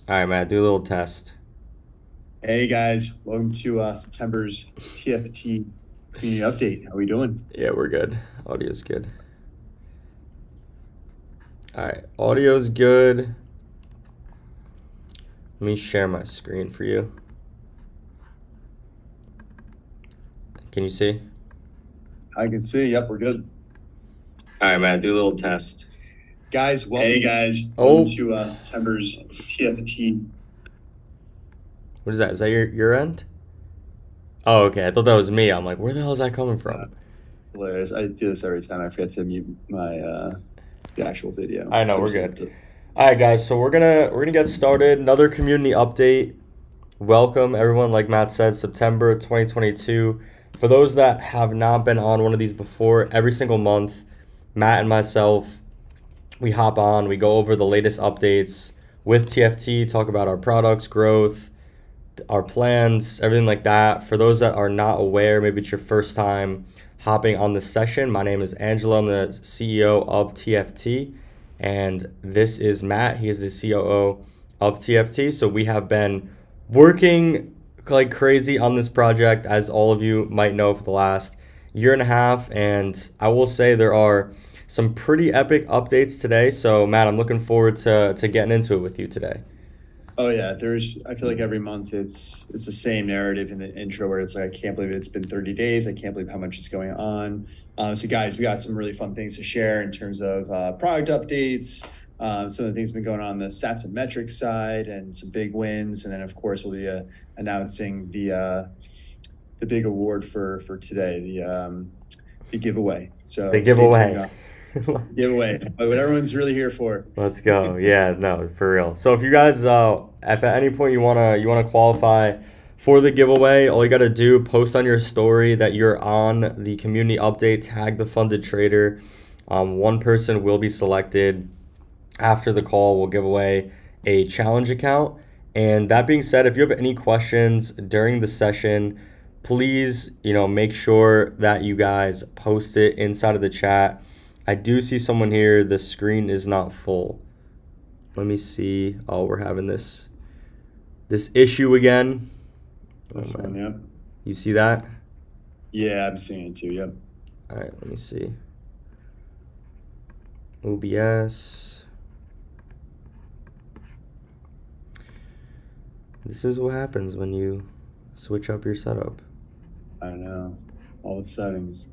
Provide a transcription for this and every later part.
All right, Matt, do a little test. Hey guys, welcome to September's TFT community update. How we doing? Yeah, we're good. Audio's good. All right, audio's good. Let me share my screen for you. Can you see? I can see. Yep, we're good. All right, Matt, do a little test. Guys, welcome Oh, to September's TFT. what is that? Is that your end? Oh, okay. I thought that was me. I'm like, where the hell is that coming Uh, from? Hilarious. I do this every time. I forget to mute my the actual video. I know, So we're just good. All right, guys. So we're gonna get started. Another community update. Welcome everyone. Like Matt said, September 2022. For those that have not been on one of these before, every single month, Matt and myself, we hop on, we go over the latest updates with TFT, talk about our products, growth, our plans, everything like that. For those that are not aware, maybe it's your first time hopping on this session, my name is Angela. I'm the CEO of TFT, and this is Matt. He is the COO of TFT. So we have been working like crazy on this project, as all of you might know, for the last year and a half. And I will say there are some pretty epic updates today. So, Matt, I'm looking forward to getting into it with you today. Oh yeah, there's. I feel like every month it's the same narrative in the intro where it's like, I can't believe it's been 30 days. I can't believe how much is going on. So guys, we got some really fun things to share in terms of product updates. Some of the things have been going on the stats and metrics side, and some big wins. And then of course we'll be announcing the big award for today, the giveaway. The So stay tuned giveaway. on giveaway. What everyone's really here for. Let's go. Yeah, no, for real. So if you guys if at any point you wanna qualify for the giveaway, all you gotta do, post on your story that you're on the community update, tag the funded trader. One person will be selected. After the call, we'll give away a challenge account. And that being said, if you have any questions during the session, please, make sure that you guys post it inside of the chat. I do see someone here. The screen is not full. Let me see. Oh, we're having this issue again. That's Oh fun. man, Yep. you see that? Yeah, I'm seeing it too. Yep. All right, let me see. OBS. This is what happens when you switch up your setup. I know. All the settings.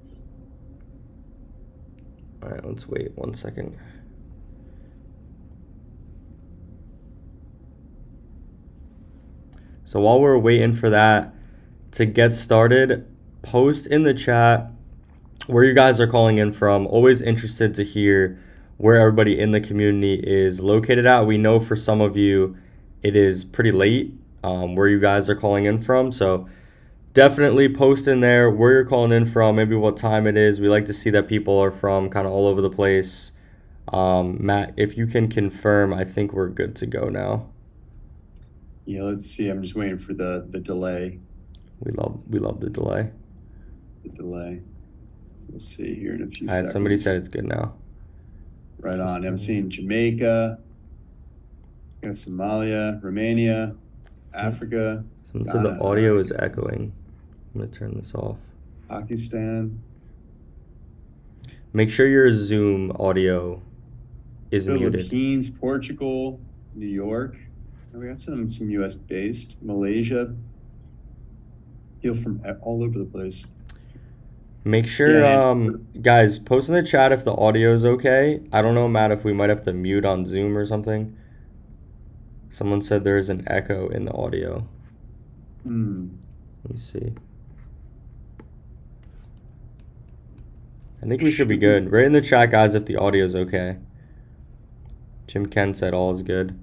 All right, let's wait 1 second. So while we're waiting for that to get started, post in the chat where you guys are calling in from. Always interested to hear where everybody in the community is located at. We know for some of you it is pretty late where you guys are calling in from. So definitely post in there where you're calling in from, maybe what time it is. We like to see that people are from kind of all over the place. Matt, if you can confirm, I think we're good to go now. Yeah, let's see. I'm just waiting for the delay. We love the delay. The delay. So we'll see here in a few All right, somebody seconds. said it's good now. Right on. I'm seeing Jamaica, got Somalia, Romania, Africa, Someone said the Ghana. All audio right, is guys. echoing. I'm gonna turn this off. Pakistan, Make sure your Zoom audio is muted. Philippines, Portugal, New York. And we got some US based. Malaysia. Feel from all over the place. Make Yeah, sure, and guys, post in the chat if the audio is okay. I don't know, Matt, if we might have to mute on Zoom or something. Someone said there is an echo in the audio. hmm. Let me see. I think we should be good. Right in the chat, guys, if the audio is okay. Jim Ken said all is good.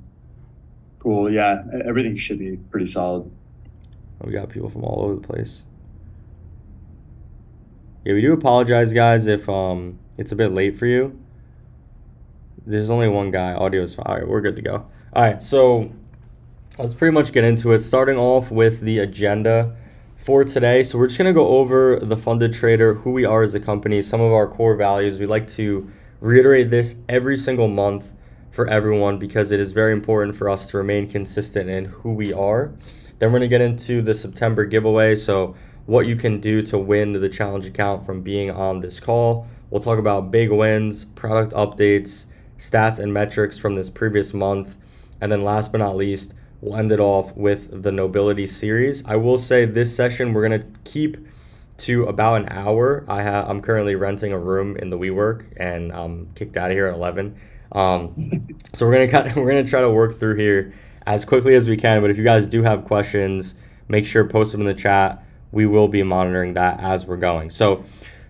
Cool. Yeah, everything should be pretty solid. We got people from all over the place. Yeah, we do apologize, guys, if it's a bit late for you. There's only one guy. Audio is fine. All right, we're good to go. All right, so let's pretty much get into it. Starting off with the agenda for today. So we're just going to go over the funded trader, who we are as a company, some of our core values. We like to reiterate this every single month for everyone because it is very important for us to remain consistent in who we are. Then we're going to get into the September giveaway. So what you can do to win the challenge account from being on this call. We'll talk about big wins, product updates, stats and metrics from this previous month. And then last but not least, we'll end it off with the Nobility series. I will say this session we're going to keep to about an hour. I'm currently renting a room in the WeWork and I'm kicked out of here at 11. So we're gonna try to work through here as quickly as we can. But if you guys do have questions, make sure to post them in the chat. We will be monitoring that as we're going. So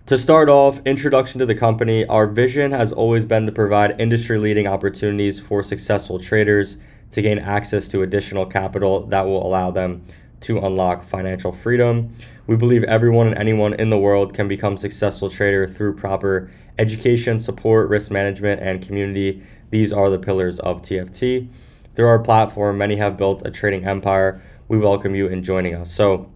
to start off, introduction to the company. Our vision has always been to provide industry-leading opportunities for successful traders to gain access to additional capital that will allow them to unlock financial freedom. We believe everyone and anyone in the world can become a successful trader through proper education, support, risk management, and community. These are the pillars of TFT. Through our platform, many have built a trading empire. We welcome you in joining us. So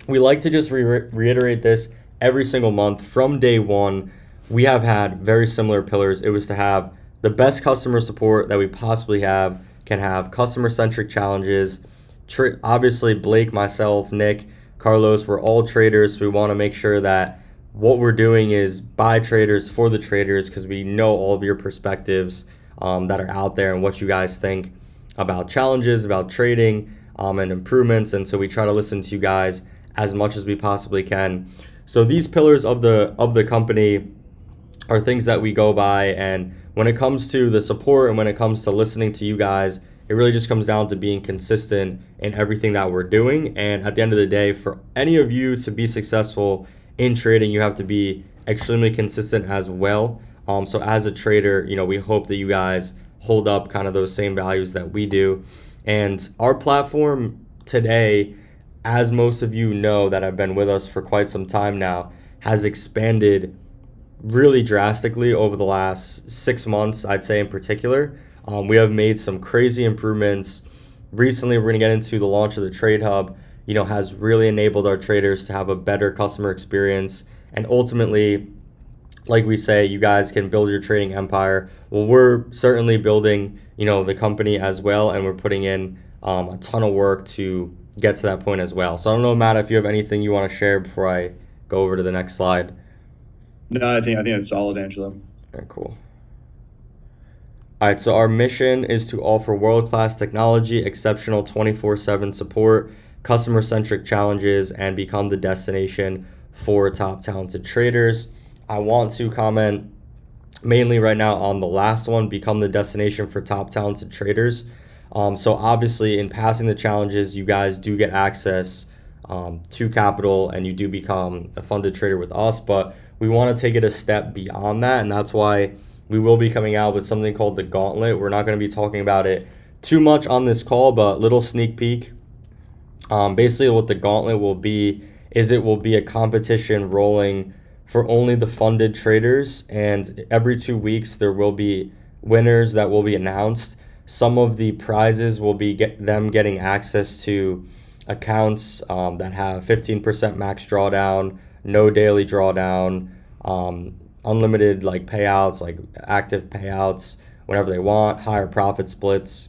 we like to just reiterate this every single month. From day one, we have had very similar pillars. It was to have the best customer support that we possibly can have customer-centric challenges. Obviously, Blake, myself, Nick, Carlos, we're all traders. So we want to make sure that what we're doing is by traders for the traders because we know all of your perspectives that are out there and what you guys think about challenges, about trading, and improvements. And so we try to listen to you guys as much as we possibly can. So these pillars of the company are things that we go by. And when it comes to the support and when it comes to listening to you guys, it really just comes down to being consistent in everything that we're doing. And at the end of the day, for any of you to be successful in trading, you have to be extremely consistent as well. So as a trader, we hope that you guys hold up kind of those same values that we do. And our platform today, as most of you know that have been with us for quite some time now, has expanded really drastically over the last 6 months, I'd say in particular. We have made some crazy improvements. Recently, we're going to get into the launch of the Trade Hub, has really enabled our traders to have a better customer experience. And ultimately, like we say, you guys can build your trading empire. Well, we're certainly building, the company as well. And we're putting in a ton of work to get to that point as well. So I don't know, Matt, if you have anything you want to share before I go over to the next slide. No, I think it's solid, Angelo. Very cool. All right, so our mission is to offer world-class technology, exceptional 24/7 support, customer-centric challenges, and become the destination for top talented traders. I want to comment mainly right now on the last one, become the destination for top talented traders. So obviously in passing the challenges, you guys do get access to capital and you do become a funded trader with us, but we want to take it a step beyond that. And that's why we will be coming out with something called the Gauntlet. We're not going to be talking about it too much on this call, but little sneak peek. Basically what the Gauntlet will be is it will be a competition rolling for only the funded traders. And every 2 weeks, there will be winners that will be announced. Some of the prizes will be them getting access to accounts that have 15% max drawdown, no daily drawdown, unlimited payouts, like active payouts whenever they want, higher profit splits,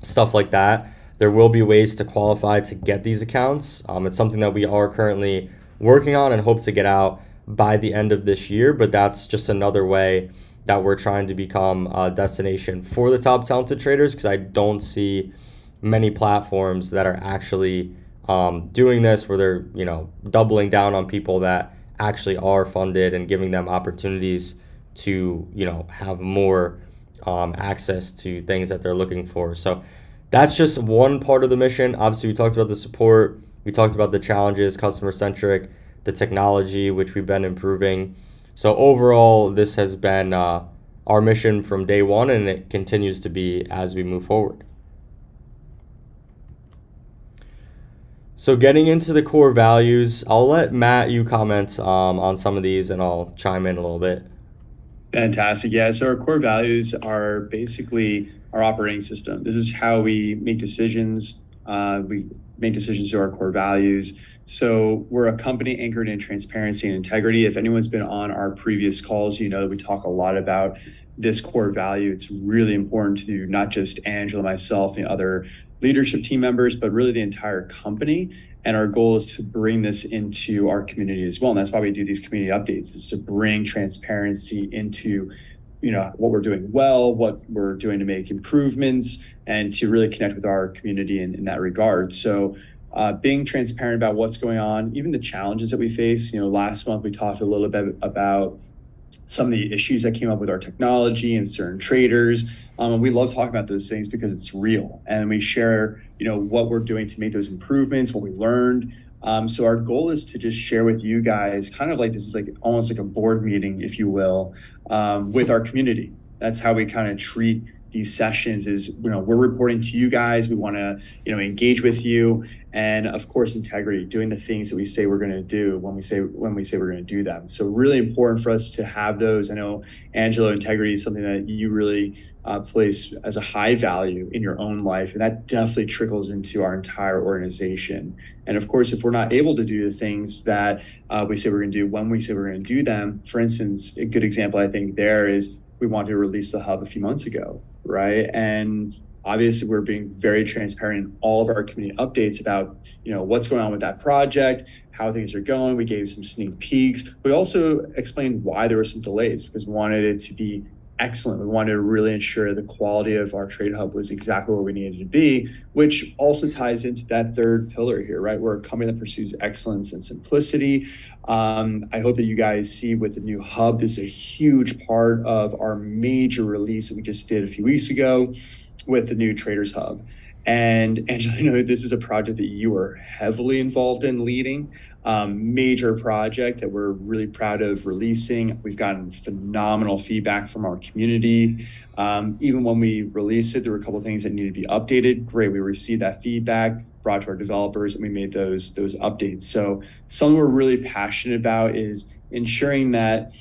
stuff like that. There will be ways to qualify to get these accounts. It's something that we are currently working on and hope to get out by the end of this year, but that's just another way that we're trying to become a destination for the top talented traders, because I don't see many platforms that are actually doing this where they're doubling down on people that actually are funded and giving them opportunities to have more access to things that they're looking for. So that's just one part of the mission. Obviously, we talked about the support, we talked about the challenges, customer centric, the technology, which we've been improving. So overall, this has been our mission from day one, and it continues to be as we move forward. So getting into the core values, I'll let Matt, you comment on some of these, and I'll chime in a little bit. Fantastic. Yeah. So our core values are basically our operating system. This is how we make decisions. We make decisions to our core values. So we're a company anchored in transparency and integrity. If anyone's been on our previous calls, that we talk a lot about this core value, it's really important to not just Angela, myself, and other leadership team members, but really the entire company. And our goal is to bring this into our community as well. And that's why we do these community updates, is to bring transparency into what we're doing well, what we're doing to make improvements, and to really connect with our community in that regard. So being transparent about what's going on, even the challenges that we face. Last month we talked a little bit about some of the issues that came up with our technology and certain traders. And we love talking about those things because it's real, and we share, what we're doing to make those improvements, what we learned. So our goal is to just share with you guys, kind of like this is like almost like a board meeting, if you will, with our community. That's how we kind of treat these sessions. Is we're reporting to you guys. We want to engage with you, and of course integrity, doing the things that we say we're going to do when we say we're going to do them. So really important for us to have those. I know, Angelo, integrity is something that you really place as a high value in your own life, and that definitely trickles into our entire organization. And of course, if we're not able to do the things that we say we're going to do when we say we're going to do them, for instance, a good example I think there is we wanted to release the hub a few months ago, right? And obviously we're being very transparent in all of our community updates about what's going on with that project, how things are going. We gave some sneak peeks. We also explained why there were some delays, because we wanted it to be excellent. We wanted to really ensure the quality of our trade hub was exactly where we needed to be, which also ties into that third pillar here, right? We're a company that pursues excellence and simplicity. I hope that you guys see with the new hub, this is a huge part of our major release that we just did a few weeks ago with the new Traders Hub. And Angela, I know this is a project that you are heavily involved in leading. Major project that we're really proud of releasing. We've gotten phenomenal feedback from our community. Even when we released it, there were a couple of things that needed to be updated. Great, we received that feedback, brought to our developers, and we made those updates. So something we're really passionate about is ensuring that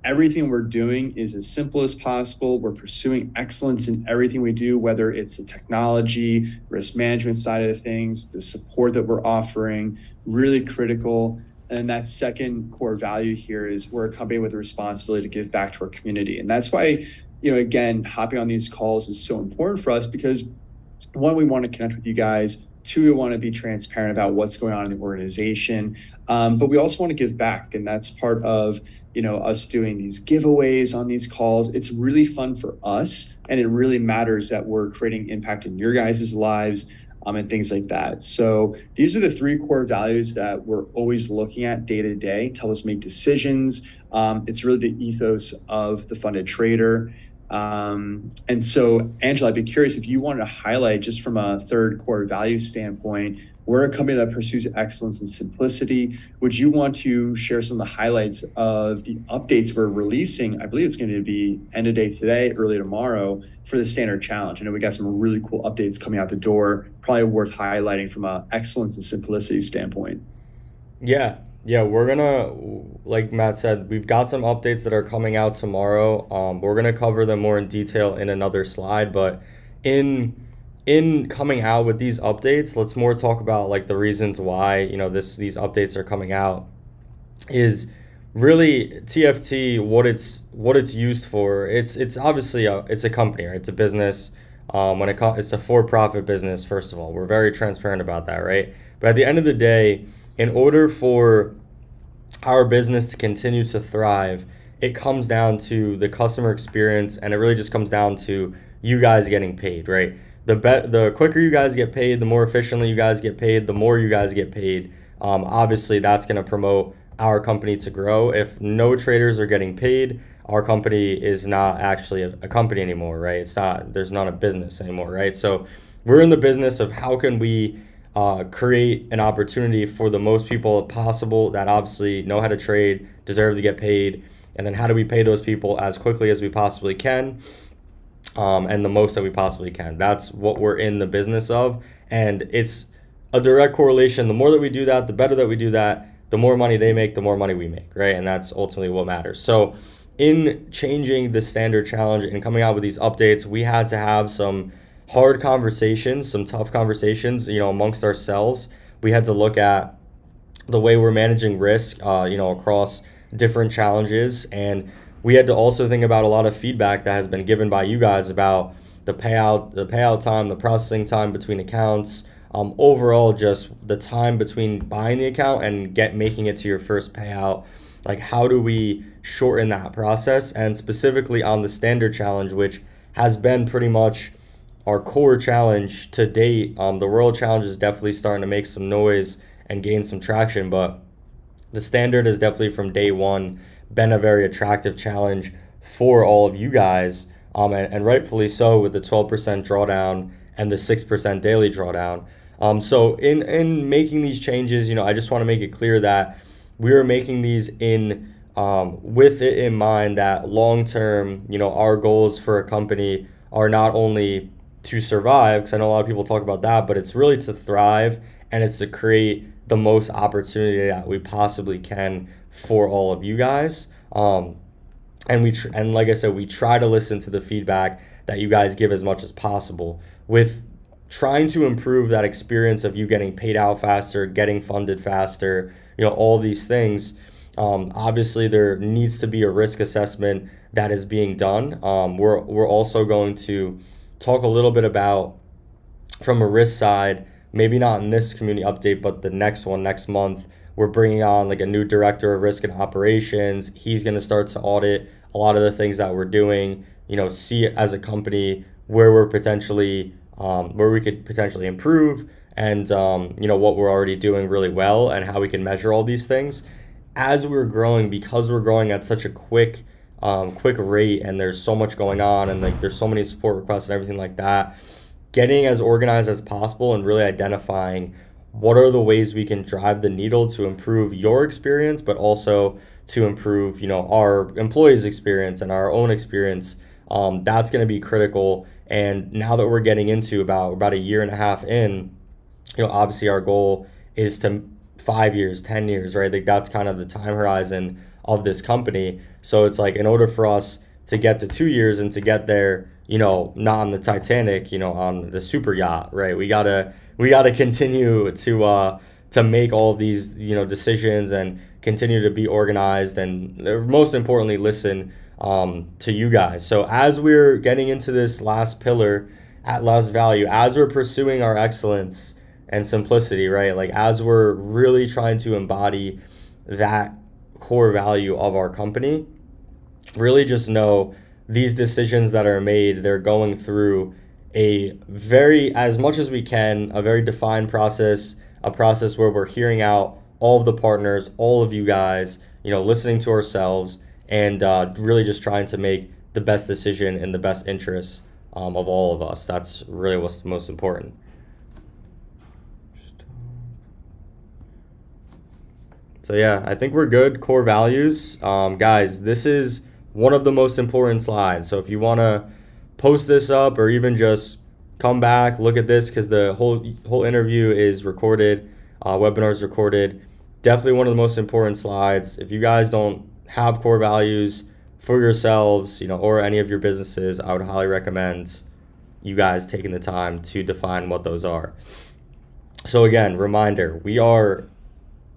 everything we're doing is as simple as possible. We're pursuing excellence in everything we do, whether it's the technology, risk management side of things, the support that we're offering, really critical. And that second core value here is we're a company with a responsibility to give back to our community. And that's why, again, hopping on these calls is so important for us, because one, we want to connect with you guys. Two, we want to be transparent about what's going on in the organization. But we also want to give back. And that's part of us doing these giveaways on these calls. It's really fun for us, and it really matters that we're creating impact in your guys' lives, and things like that. So these are the three core values that we're always looking at day to day to help us make decisions. It's really the ethos of the funded trader. And so, Angela, I'd be curious if you wanted to highlight, just from a third core value standpoint, we're a company that pursues excellence and simplicity. Would you want to share some of the highlights of the updates we're releasing? I believe it's going to be end of day today, early tomorrow, for the standard challenge. I know we got some really cool updates coming out the door, probably worth highlighting from a excellence and simplicity standpoint. Yeah, we're gonna, like Matt said, we've got some updates that are coming out tomorrow. We're gonna cover them more in detail in another slide, but in coming out with these updates, let's more talk about like the reasons why these updates are coming out. Is really TFT, what it's used for. It's obviously it's a company, right? It's a business. It's a for-profit business. First of all, we're very transparent about that, right? But at the end of the day, in order for our business to continue to thrive, it comes down to the customer experience, and it really just comes down to you guys getting paid, right? The quicker you guys get paid, the more efficiently you guys get paid, the more you guys get paid. Obviously, that's going to promote our company to grow. If no traders are getting paid, our company is not actually a company anymore, right? There's not a business anymore, right? So we're in the business of how can we create an opportunity for the most people possible that obviously know how to trade, deserve to get paid, and then how do we pay those people as quickly as we possibly can, and the most that we possibly can. That's what we're in the business of, and it's a direct correlation. The more that we do that, the better that we do that, the more money they make, the more money we make, right? And that's ultimately what matters. So in changing the standard challenge and coming out with these updates, we had to have some hard conversations, some tough conversations, amongst ourselves. We had to look at the way we're managing risk, across different challenges. And we had to also think about a lot of feedback that has been given by you guys about the payout time, the processing time between accounts, overall just the time between buying the account and making it to your first payout. Like, how do we shorten that process? And specifically on the standard challenge, which has been pretty much our core challenge to date. The world challenge is definitely starting to make some noise and gain some traction, but the standard has definitely from day one been a very attractive challenge for all of you guys, and rightfully so, with the 12% drawdown and the 6% daily drawdown. So in making these changes, I just want to make it clear that we are making these in with it in mind that long term, our goals for a company are not only to survive, because I know a lot of people talk about that, but it's really to thrive, and it's to create the most opportunity that we possibly can for all of you guys. And like I said, we try to listen to the feedback that you guys give as much as possible, with trying to improve that experience of you getting paid out faster, getting funded faster, all these things. Obviously, there needs to be a risk assessment that is being done. We're also going to talk a little bit about, from a risk side, maybe not in this community update, but the next one next month. We're bringing on like a new director of risk and operations. He's going to start to audit a lot of the things that we're doing, see as a company where we're potentially where we could potentially improve, and what we're already doing really well and how we can measure all these things as we're growing, because we're growing at such a quick rate, and there's so much going on, and like there's so many support requests and everything like that. Getting as organized as possible and really identifying what are the ways we can drive the needle to improve your experience, but also to improve, our employees' experience and our own experience. That's going to be critical. And now that we're getting into about a year and a half in, obviously our goal is to 5 years, 10 years, right? Like that's kind of the time horizon of this company. So it's like, in order for us to get to 2 years and to get there, not on the Titanic, on the super yacht, right? We gotta continue to make all of these, decisions, and continue to be organized, and most importantly, listen to you guys. So as we're getting into this last pillar at last value, as we're pursuing our excellence and simplicity, right? Like as we're really trying to embody that core value of our company, really just know these decisions that are made, they're going through as much as we can, a very defined process, a process where we're hearing out all of the partners, all of you guys, listening to ourselves, and really just trying to make the best decision in the best interests of all of us. That's really what's most important. So yeah, I think we're good. Core values. Guys, this is one of the most important slides. So if you want to post this up, or even just come back, look at this, because the whole interview is recorded, webinar is recorded. Definitely one of the most important slides. If you guys don't have core values for yourselves, or any of your businesses, I would highly recommend you guys taking the time to define what those are. So again, reminder, we are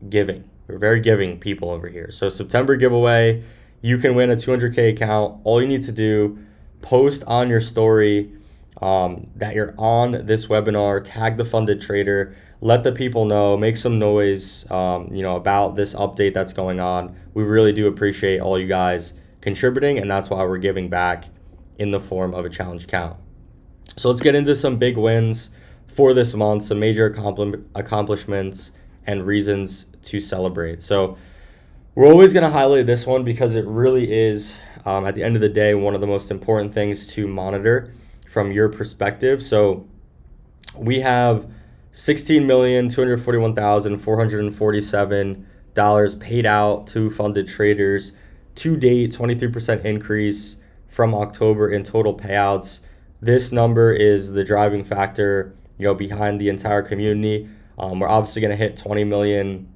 giving. We're very giving people over here. So September giveaway, you can win a 200K account. All you need to do, post on your story that you're on this webinar, tag the funded trader, let the people know, make some noise, about this update that's going on. We really do appreciate all you guys contributing, and that's why we're giving back in the form of a challenge account. So let's get into some big wins for this month, some major accomplishments and reasons to celebrate. So we're always going to highlight this one because it really is, at the end of the day, one of the most important things to monitor from your perspective. So we have $16,241,447 paid out to funded traders to date, 23% increase from October in total payouts. This number is the driving factor, behind the entire community. We're obviously going to hit 20 million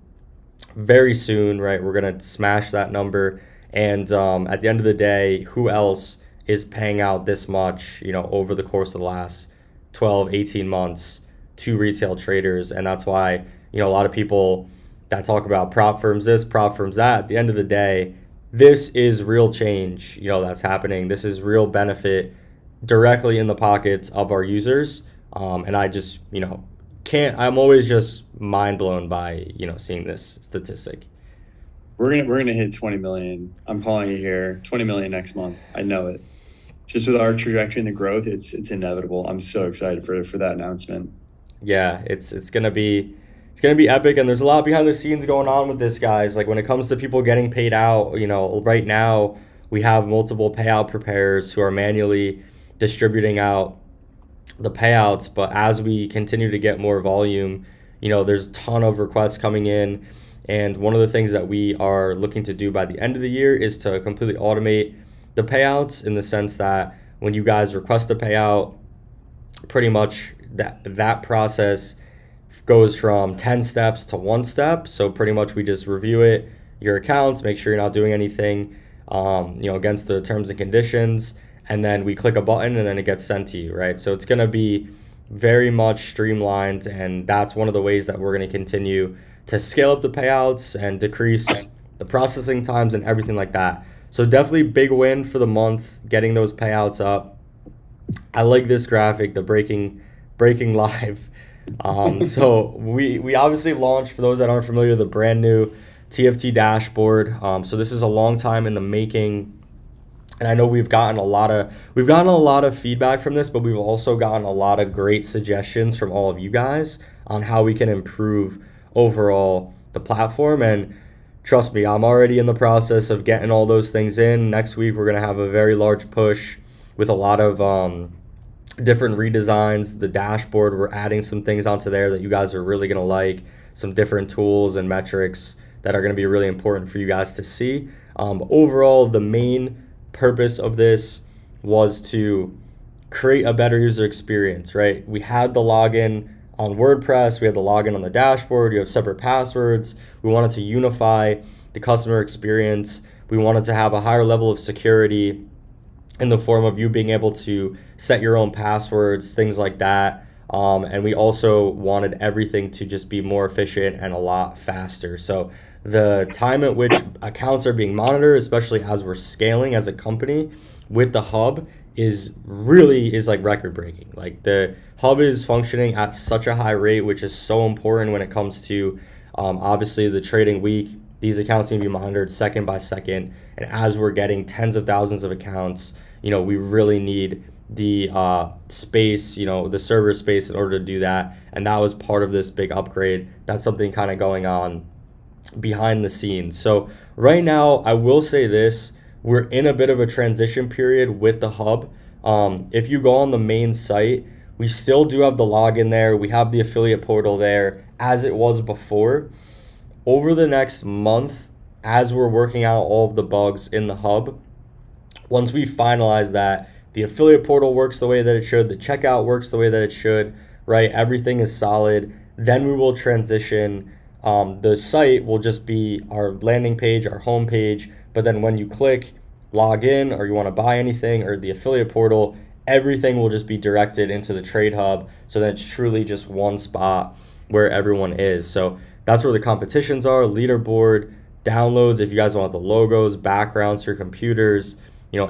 very soon, right? We're going to smash that number. And at the end of the day, who else is paying out this much, over the course of the last 12, 18 months to retail traders? And that's why, a lot of people that talk about prop firms this, prop firms that, at the end of the day, this is real change, that's happening. This is real benefit directly in the pockets of our users. And I just, I'm always just mind blown by, seeing this statistic. We're gonna hit 20 million. I'm calling it here. 20 million next month. I know it. Just with our trajectory and the growth, it's inevitable. I'm so excited for that announcement. Yeah, it's gonna be epic, and there's a lot behind the scenes going on with this, guys. Like when it comes to people getting paid out, right now we have multiple payout preparers who are manually distributing out the payouts. But as we continue to get more volume, there's a ton of requests coming in. And one of the things that we are looking to do by the end of the year is to completely automate the payouts, in the sense that when you guys request a payout, pretty much that process goes from 10 steps to 1 step. So pretty much we just review it, your accounts, make sure you're not doing anything against the terms and conditions, and then we click a button and then it gets sent to you, right? So it's going to be very much streamlined, and that's one of the ways that we're going to continue to scale up the payouts and decrease the processing times and everything like that. So definitely big win for the month, getting those payouts up. I like this graphic, the breaking live. So we obviously launched, for those that aren't familiar, the brand new TFT dashboard. So this is a long time in the making, and I know we've gotten a lot of feedback from this, but we've also gotten a lot of great suggestions from all of you guys on how we can improve overall the platform. And trust me, I'm already in the process of getting all those things in. Next week we're gonna have a very large push with a lot of different redesigns. The dashboard, we're adding some things onto there that you guys are really gonna like, some different tools and metrics that are gonna be really important for you guys to see. Overall, the main purpose of this was to create a better user experience, right? We had the login on WordPress, we had the login on the dashboard, you have separate passwords. We wanted to unify the customer experience. We wanted to have a higher level of security in the form of you being able to set your own passwords, things like that. And we also wanted everything to just be more efficient and a lot faster. So the time at which accounts are being monitored, especially as we're scaling as a company with the hub, is like record breaking. Like the hub is functioning at such a high rate, which is so important when it comes to obviously the trading week. These accounts need to be monitored second by second. And as we're getting tens of thousands of accounts, we really need the space, the server space in order to do that. And that was part of this big upgrade. That's something kind of going on behind the scenes. So right now, I will say this, we're in a bit of a transition period with the hub. If you go on the main site, we still do have the login there. We have the affiliate portal there as it was before. Over the next month, as we're working out all of the bugs in the hub, once we finalize that, the affiliate portal works the way that it should, the checkout works the way that it should, right? Everything is solid. Then we will transition. The site will just be our landing page, our home page. But then when you click log in, or you want to buy anything, or the affiliate portal, everything will just be directed into the trade hub. So that it's truly just one spot where everyone is. So that's where the competitions are, leaderboard, downloads, if you guys want the logos, backgrounds for computers,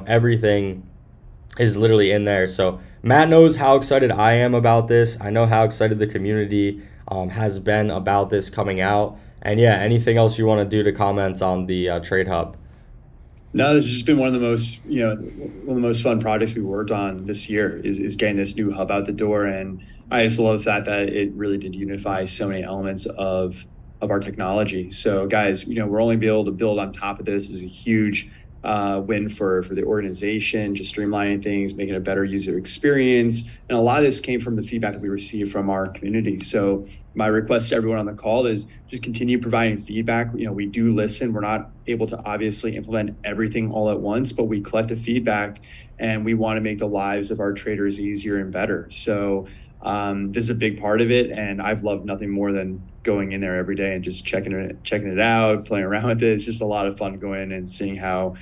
everything is literally in there. So Matt knows how excited I am about this. I know how excited the community has been about this coming out. And yeah, anything else you want to do to comment on the Trade Hub? No, this has just been one of the most, one of the most fun projects we worked on this year is getting this new hub out the door. And I just love the fact that it really did unify so many elements of our technology. So guys, we're only be able to build on top of this. Is a huge win for the organization, just streamlining things, making a better user experience. And a lot of this came from the feedback that we received from our community. So my request to everyone on the call is just continue providing feedback. We do listen. We're not able to obviously implement everything all at once, but we collect the feedback and we want to make the lives of our traders easier and better. So this is a big part of it. And I've loved nothing more than going in there every day and just checking it out, playing around with it. It's just a lot of fun going in and seeing how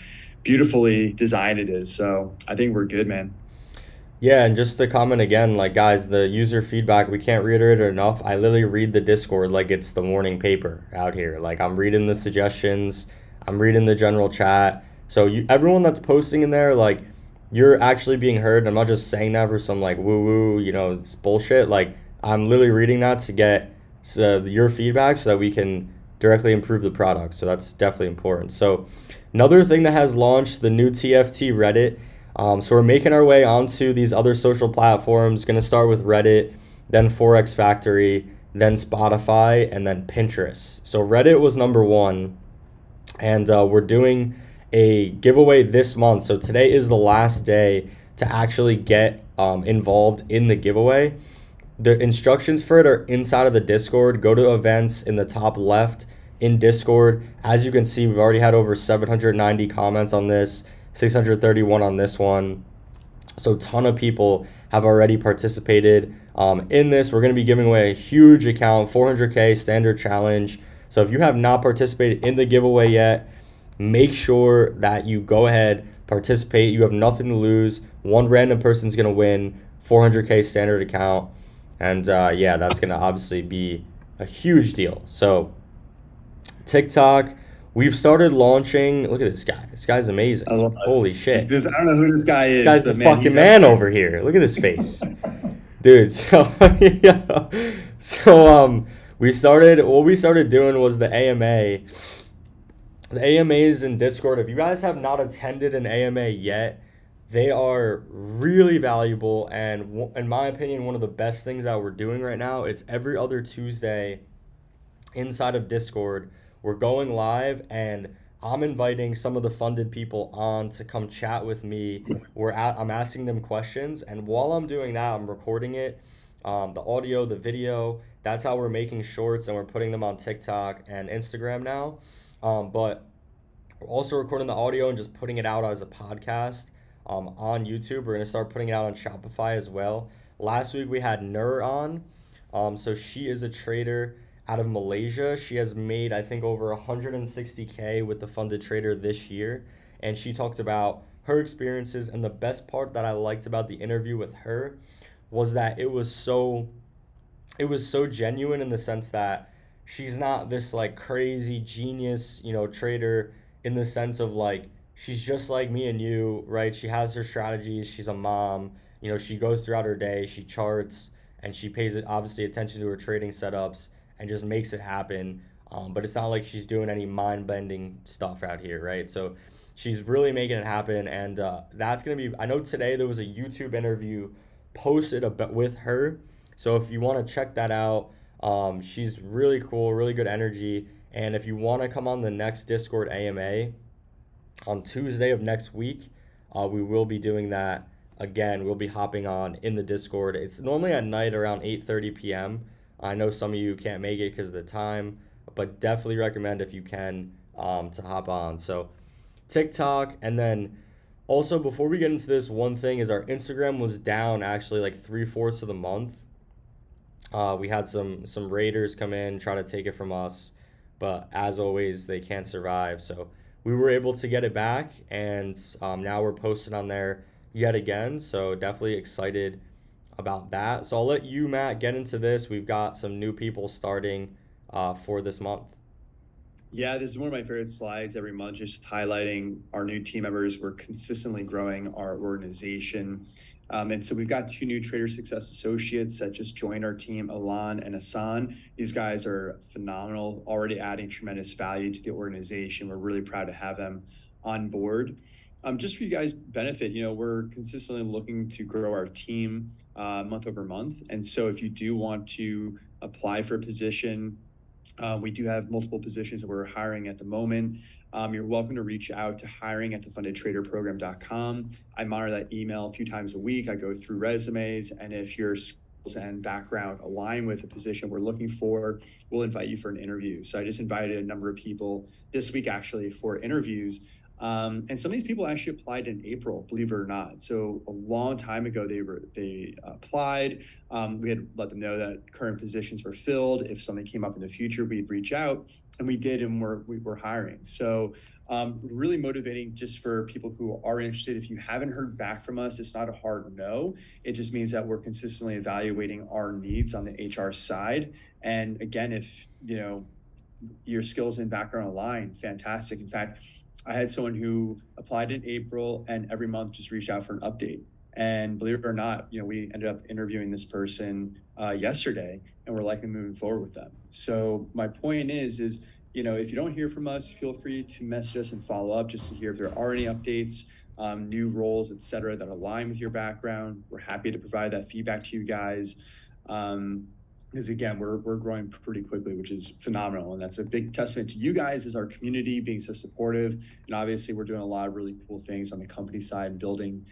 beautifully designed it is. So I think we're good, man. Yeah, and just to comment again, like guys, the user feedback, we can't reiterate it enough. I literally read the Discord like it's the morning paper out here. Like I'm reading the suggestions. I'm reading the general chat. So everyone that's posting in there, like, you're actually being heard. I'm not just saying that for some like woo woo, it's bullshit. Like, I'm literally reading that to get your feedback so that we can directly improve the product. So that's definitely important. So another thing that has launched, the new TFT Reddit. So we're making our way onto these other social platforms. Going to start with Reddit, then Forex Factory, then Spotify, and then Pinterest. So Reddit was number one, and we're doing a giveaway this month. So today is the last day to actually get involved in the giveaway. The instructions for it are inside of the Discord. Go to events in the top left in Discord. As you can see, we've already had over 790 comments on this, 631 on this one. So a ton of people have already participated in this. We're going to be giving away a huge account, 400K standard challenge. So if you have not participated in the giveaway yet, make sure that you go ahead, participate. You have nothing to lose. One random person's going to win 400K standard account. And yeah, that's going to obviously be a huge deal. So TikTok, we've started launching. Look at this guy. This guy's amazing. I love Holy shit. I don't know who this guy is. This guy's the man, fucking man over here. Look at his face. Dude, so yeah. So we started what we started doing was the AMA. The AMAs in Discord. If you guys have not attended an AMA yet, they are really valuable, and in my opinion, one of the best things that we're doing right now. It's every other Tuesday inside of Discord. We're going live, and I'm inviting some of the funded people on to come chat with me. I'm asking them questions, and while I'm doing that, I'm recording it, the audio, the video. That's how we're making shorts, and we're putting them on TikTok and Instagram now. But we're also recording the audio and just putting it out as a podcast on YouTube. We're gonna start putting it out on Shopify as well. Last week we had Nur on. So she is a trader out of Malaysia. She has made, I think, over 160K with the funded trader this year. And she talked about her experiences. And the best part that I liked about the interview with her was that it was so genuine, in the sense that she's not this like crazy genius, trader, in the sense of like, she's just like me and you, right? She has her strategies. She's a mom. She goes throughout her day. She charts, and she pays obviously attention to her trading setups and just makes it happen. But it's not like she's doing any mind-bending stuff out here, right? So she's really making it happen, and that's going to be, I know today there was a YouTube interview posted with her. So if you want to check that out, she's really cool, really good energy. And if you want to come on the next Discord AMA on Tuesday of next week, we will be doing that again. We'll be hopping on in the Discord. It's normally at night around 8:30 p.m. I know some of you can't make it because of the time, but definitely recommend, if you can, to hop on. So TikTok, and then also, before we get into this, one thing is our Instagram was down actually like 3/4 of the month. We had some raiders come in, try to take it from us, but as always, they can't survive. So we were able to get it back, and now we're posted on there yet again. So definitely excited about that. So I'll let you, Matt, get into this. We've got some new people starting for this month. Yeah, this is one of my favorite slides every month, just highlighting our new team members. We're consistently growing our organization. And so we've got 2 new Trader Success Associates that just joined our team, Alan and Asan. These guys are phenomenal, already adding tremendous value to the organization. We're really proud to have them on board. Just for you guys' benefit, we're consistently looking to grow our team month over month. And so if you do want to apply for a position, we do have multiple positions that we're hiring at the moment. You're welcome to reach out to hiring@thefundedtraderprogram.com. I monitor that email a few times a week. I go through resumes, and if your skills and background align with the position we're looking for, we'll invite you for an interview. So I just invited a number of people this week actually for interviews. And some of these people actually applied in April, believe it or not. So a long time ago, they applied. We had let them know that current positions were filled. If something came up in the future, we'd reach out, and we did, and we were hiring. So really motivating just for people who are interested. If you haven't heard back from us, it's not a hard no. It just means that we're consistently evaluating our needs on the HR side. And again, if your skills and background align, fantastic. In fact, I had someone who applied in April and every month just reached out for an update. And believe it or not, we ended up interviewing this person yesterday, and we're likely moving forward with them. So my point is, if you don't hear from us, feel free to message us and follow up just to hear if there are any updates, new roles, et cetera, that align with your background. We're happy to provide that feedback to you guys. Because again, we're growing pretty quickly, which is phenomenal, and that's a big testament to you guys as our community being so supportive. And obviously, we're doing a lot of really cool things on the company side and building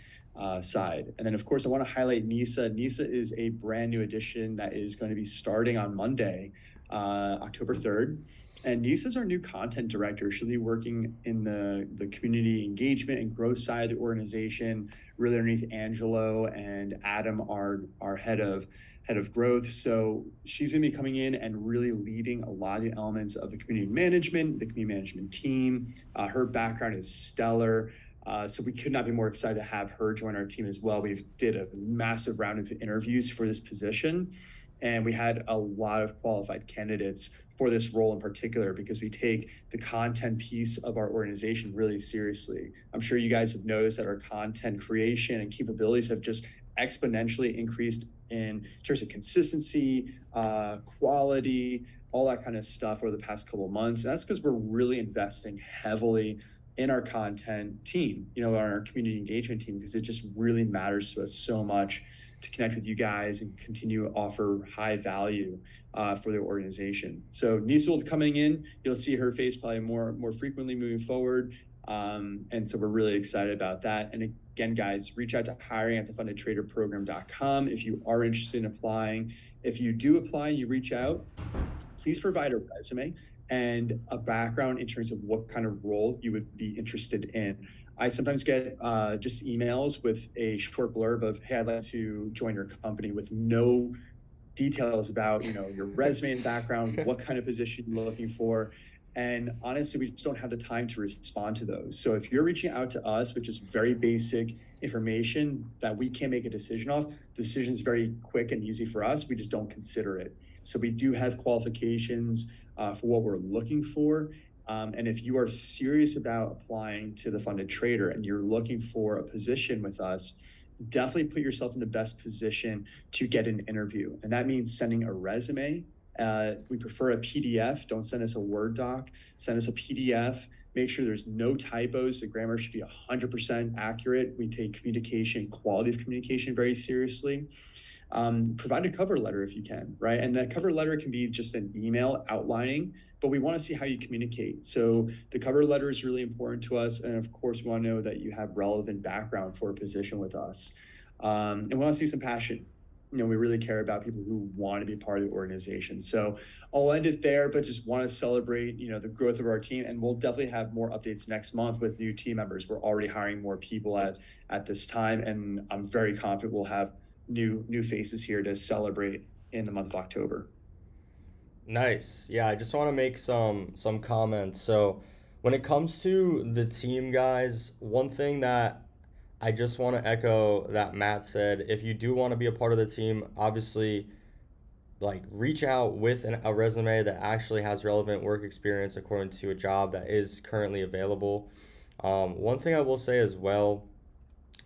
side. And then, of course, I want to highlight Nisa. Nisa is a brand new addition that is going to be starting on Monday, October 3rd. And Nisa's our new content director. She'll be working in the community engagement and growth side of the organization, really underneath Angelo and Adam, our head of growth. So she's going to be coming in and really leading a lot of the elements of the community management team. Her background is stellar. So we could not be more excited to have her join our team as well. We've did a massive round of interviews for this position, and we had a lot of qualified candidates for this role in particular because we take the content piece of our organization really seriously. I'm sure you guys have noticed that our content creation and capabilities have just exponentially increased in terms of consistency, quality, all that kind of stuff over the past couple of months. And that's because we're really investing heavily in our content team, our community engagement team, because it just really matters to us so much to connect with you guys and continue to offer high value for the organization. So Nisa will be coming in. You'll see her face probably more frequently moving forward. And so we're really excited about that. And again, guys, reach out to hiring@thefundedtraderprogram.com if you are interested in applying. If you do apply, you reach out, please provide a resume and a background in terms of what kind of role you would be interested in. I sometimes get just emails with a short blurb of, hey, I'd like to join your company, with no details about your resume and background, what kind of position you're looking for. And honestly, we just don't have the time to respond to those. So if you're reaching out to us, which is very basic information that we can't make a decision off, the decision is very quick and easy for us. We just don't consider it. So we do have qualifications for what we're looking for. And if you are serious about applying to the Funded Trader and you're looking for a position with us, definitely put yourself in the best position to get an interview. And that means sending a resume. We prefer a PDF. Don't send us a Word doc. Send us a PDF. Make sure there's no typos. The grammar should be 100% accurate. We take quality of communication very seriously. Provide a cover letter if you can, right? And that cover letter can be just an email outlining, but we want to see how you communicate. So the cover letter is really important to us. And of course, we want to know that you have relevant background for a position with us. And we want to see some passion. We really care about people who want to be part of the organization. So I'll end it there, but just want to celebrate, the growth of our team. And we'll definitely have more updates next month with new team members. We're already hiring more people at this time. And I'm very confident we'll have new faces here to celebrate in the month of October. Nice. Yeah, I just want to make some comments. So, when it comes to the team, guys, one thing that I just want to echo that Matt said, if you do want to be a part of the team, obviously, like, reach out with a resume that actually has relevant work experience according to a job that is currently available. One thing I will say as well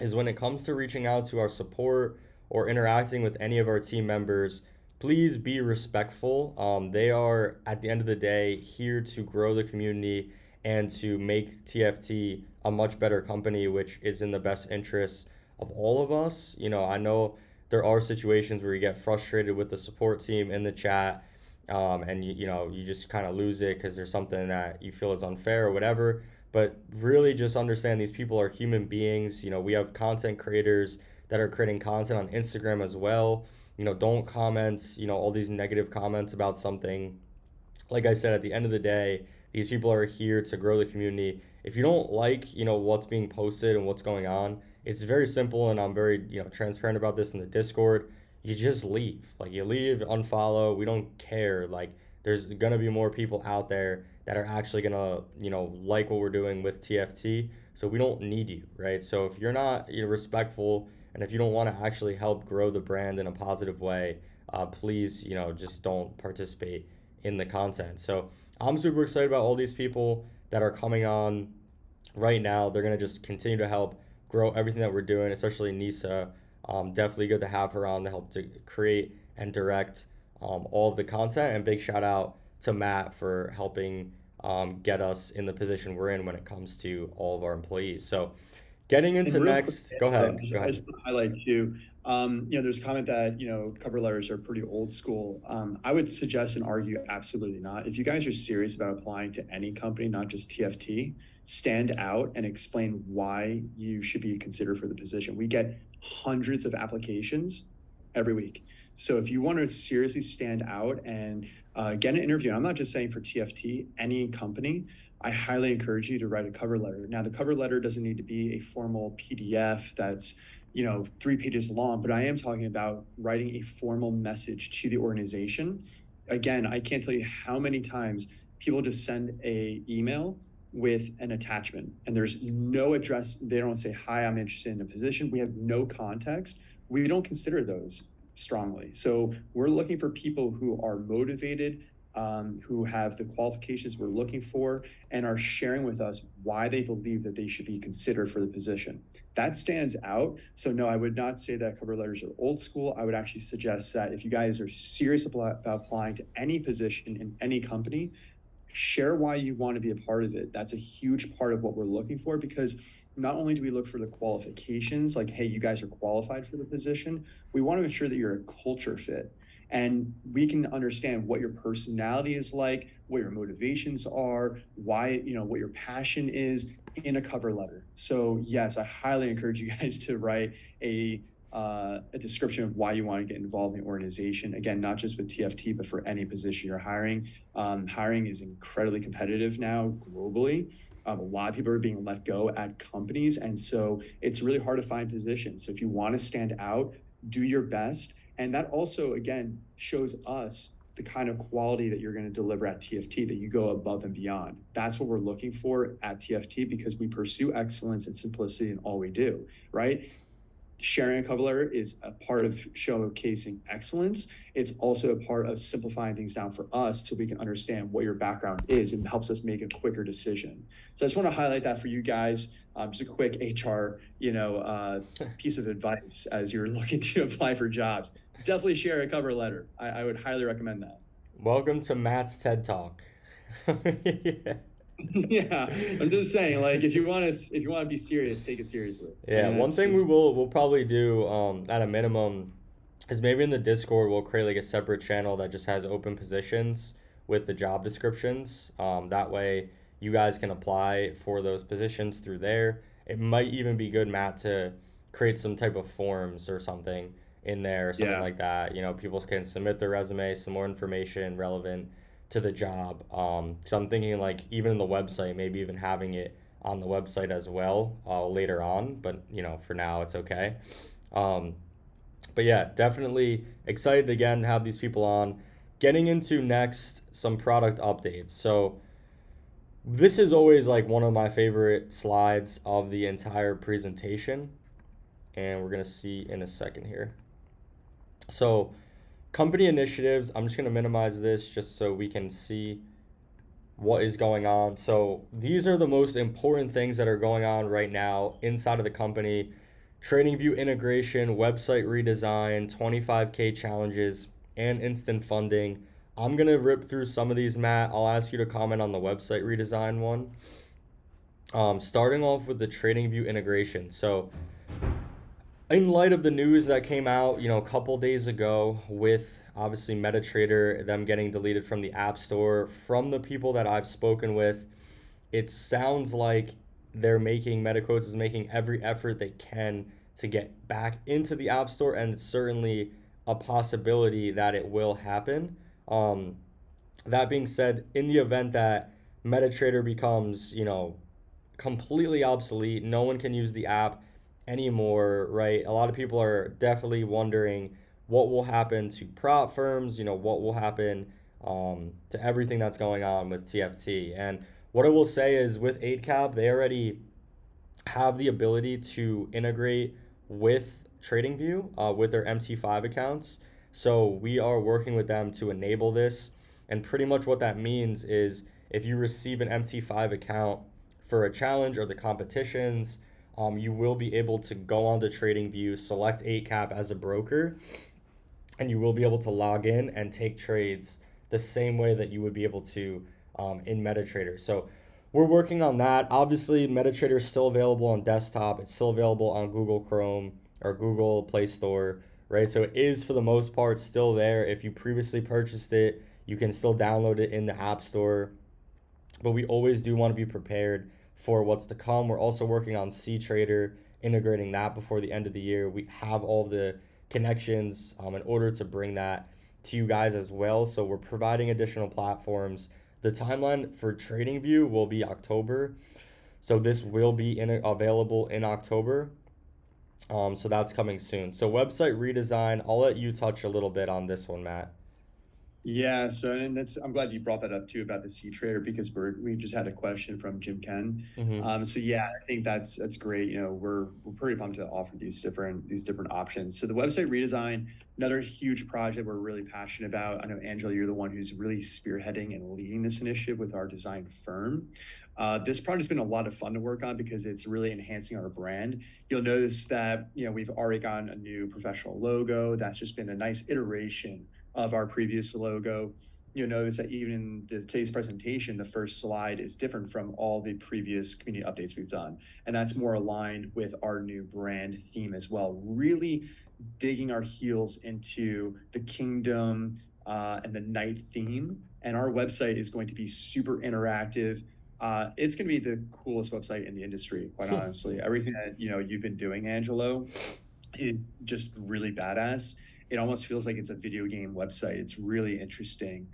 is when it comes to reaching out to our support or interacting with any of our team members, please be respectful. They are, at the end of the day, here to grow the community and to make TFT a much better company, which is in the best interests of all of us. I know there are situations where you get frustrated with the support team in the chat, and you just kind of lose it because there's something that you feel is unfair or whatever. But really just understand these people are human beings. We have content creators that are creating content on Instagram as well. Don't comment, all these negative comments about something. Like I said, at the end of the day, these people are here to grow the community. If you don't like, what's being posted and what's going on, it's very simple, and I'm very, transparent about this in the Discord. You just leave. Like, you leave, unfollow. We don't care. Like, there's gonna be more people out there that are actually gonna, like what we're doing with TFT. So we don't need you, right? So if you're not respectful, and if you don't want to actually help grow the brand in a positive way, please, just don't participate in the content. So I'm super excited about all these people that are coming on right now. They're going to just continue to help grow everything that we're doing, especially Nisa. Definitely good to have her on to help to create and direct all of the content. And big shout out to Matt for helping get us in the position we're in when it comes to all of our employees. So getting into And real quick, next, go ahead. Go I just ahead. want to highlight too, there's a comment that, cover letters are pretty old school. I would suggest and argue absolutely not. If you guys are serious about applying to any company, not just TFT, stand out and explain why you should be considered for the position. We get hundreds of applications every week. So if you want to seriously stand out and get an interview, I'm not just saying for TFT, any company, I highly encourage you to write a cover letter. Now, the cover letter doesn't need to be a formal PDF that's, 3 pages long, but I am talking about writing a formal message to the organization. Again, I can't tell you how many times people just send a email with an attachment and there's no address. They don't say, hi, I'm interested in a position. We have no context. We don't consider those strongly. So we're looking for people who are motivated, who have the qualifications we're looking for, and are sharing with us why they believe that they should be considered for the position. That stands out. So no, I would not say that cover letters are old school. I would actually suggest that if you guys are serious about applying to any position in any company, share why you want to be a part of it. That's a huge part of what we're looking for, because not only do we look for the qualifications, like, hey, you guys are qualified for the position, we want to ensure that you're a culture fit. And we can understand what your personality is like, what your motivations are, why, what your passion is in a cover letter. So yes, I highly encourage you guys to write a description of why you want to get involved in the organization. Again, not just with TFT, but for any position you're hiring. Hiring is incredibly competitive now globally. A lot of people are being let go at companies. And so it's really hard to find positions. So if you want to stand out, do your best. And that also, again, shows us the kind of quality that you're going to deliver at TFT, that you go above and beyond. That's what we're looking for at TFT, because we pursue excellence and simplicity in all we do, right? Sharing a cover letter is a part of showcasing excellence. It's also a part of simplifying things down for us so we can understand what your background is, and helps us make a quicker decision. So I just want to highlight that for you guys. Just a quick HR, piece of advice as you're looking to apply for jobs. Definitely share a cover letter. I would highly recommend that. Welcome to Matt's TED Talk. Yeah. Yeah, I'm just saying, like, if you want to be serious, take it seriously. Yeah, And one it's thing just we'll probably do at a minimum is maybe in the Discord we'll create like a separate channel that just has open positions with the job descriptions. That way you guys can apply for those positions through there. It might even be good, Matt, to create some type of forms or something in there, something yeah. like that. People can submit their resume, some more information relevant to the job. So I'm thinking like even in the website, maybe even having it on the website as well later on. But for now it's okay. Um, but yeah, definitely excited again to have these people on. Getting into next, some product updates. So this is always like one of my favorite slides of the entire presentation, and we're gonna see in a second here. So company initiatives, I'm just gonna minimize this just so we can see what is going on. So these are the most important things that are going on right now inside of the company. TradingView integration, website redesign, 25K challenges, and instant funding. I'm going to rip through some of these, Matt. I'll ask you to comment on the website redesign one. Starting off with the TradingView integration. So in light of the news that came out, a couple days ago with obviously MetaTrader, them getting deleted from the App Store, from the people that I've spoken with, it sounds like MetaQuotes is making every effort they can to get back into the App Store, and it's certainly a possibility that it will happen. That being said, in the event that MetaTrader becomes, completely obsolete, no one can use the app anymore, right? A lot of people are definitely wondering what will happen to prop firms, what will happen to everything that's going on with TFT. And what I will say is with 8cap, they already have the ability to integrate with TradingView with their MT5 accounts. So we are working with them to enable this. And pretty much what that means is if you receive an MT5 account for a challenge or the competitions, you will be able to go onto TradingView, select 8cap as a broker, and you will be able to log in and take trades the same way that you would be able to in MetaTrader. So we're working on that. Obviously, MetaTrader is still available on desktop. It's still available on Google Chrome or Google Play Store, right? So it is, for the most part, still there. If you previously purchased it, you can still download it in the App Store. But we always do want to be prepared for what's to come. We're also working on CTrader, integrating that before the end of the year. We have all the connections in order to bring that to you guys as well. So we're providing additional platforms. The timeline for TradingView will be October. So this will be available in October. So that's coming soon. So website redesign, I'll let you touch a little bit on this one, Matt. Yeah, so and that's I'm glad you brought that up too about the C trader because we just had a question from Jim Ken. Mm-hmm. So yeah, I think that's great. You know, we're pretty pumped to offer these different options. So the website redesign, another huge project we're really passionate about. I know Angela, you're the one who's really spearheading and leading this initiative with our design firm. This project's been a lot of fun to work on because it's really enhancing our brand. You'll notice that we've already gotten a new professional logo. That's just been a nice iteration of our previous logo. You'll notice that even in today's presentation, the first slide is different from all the previous community updates we've done. And that's more aligned with our new brand theme as well, really digging our heels into the kingdom and the night theme. And our website is going to be super interactive. It's going to be the coolest website in the industry, quite honestly. Everything that you've been doing, Angelo, is just really badass. It almost feels like it's a video game website. It's really interesting.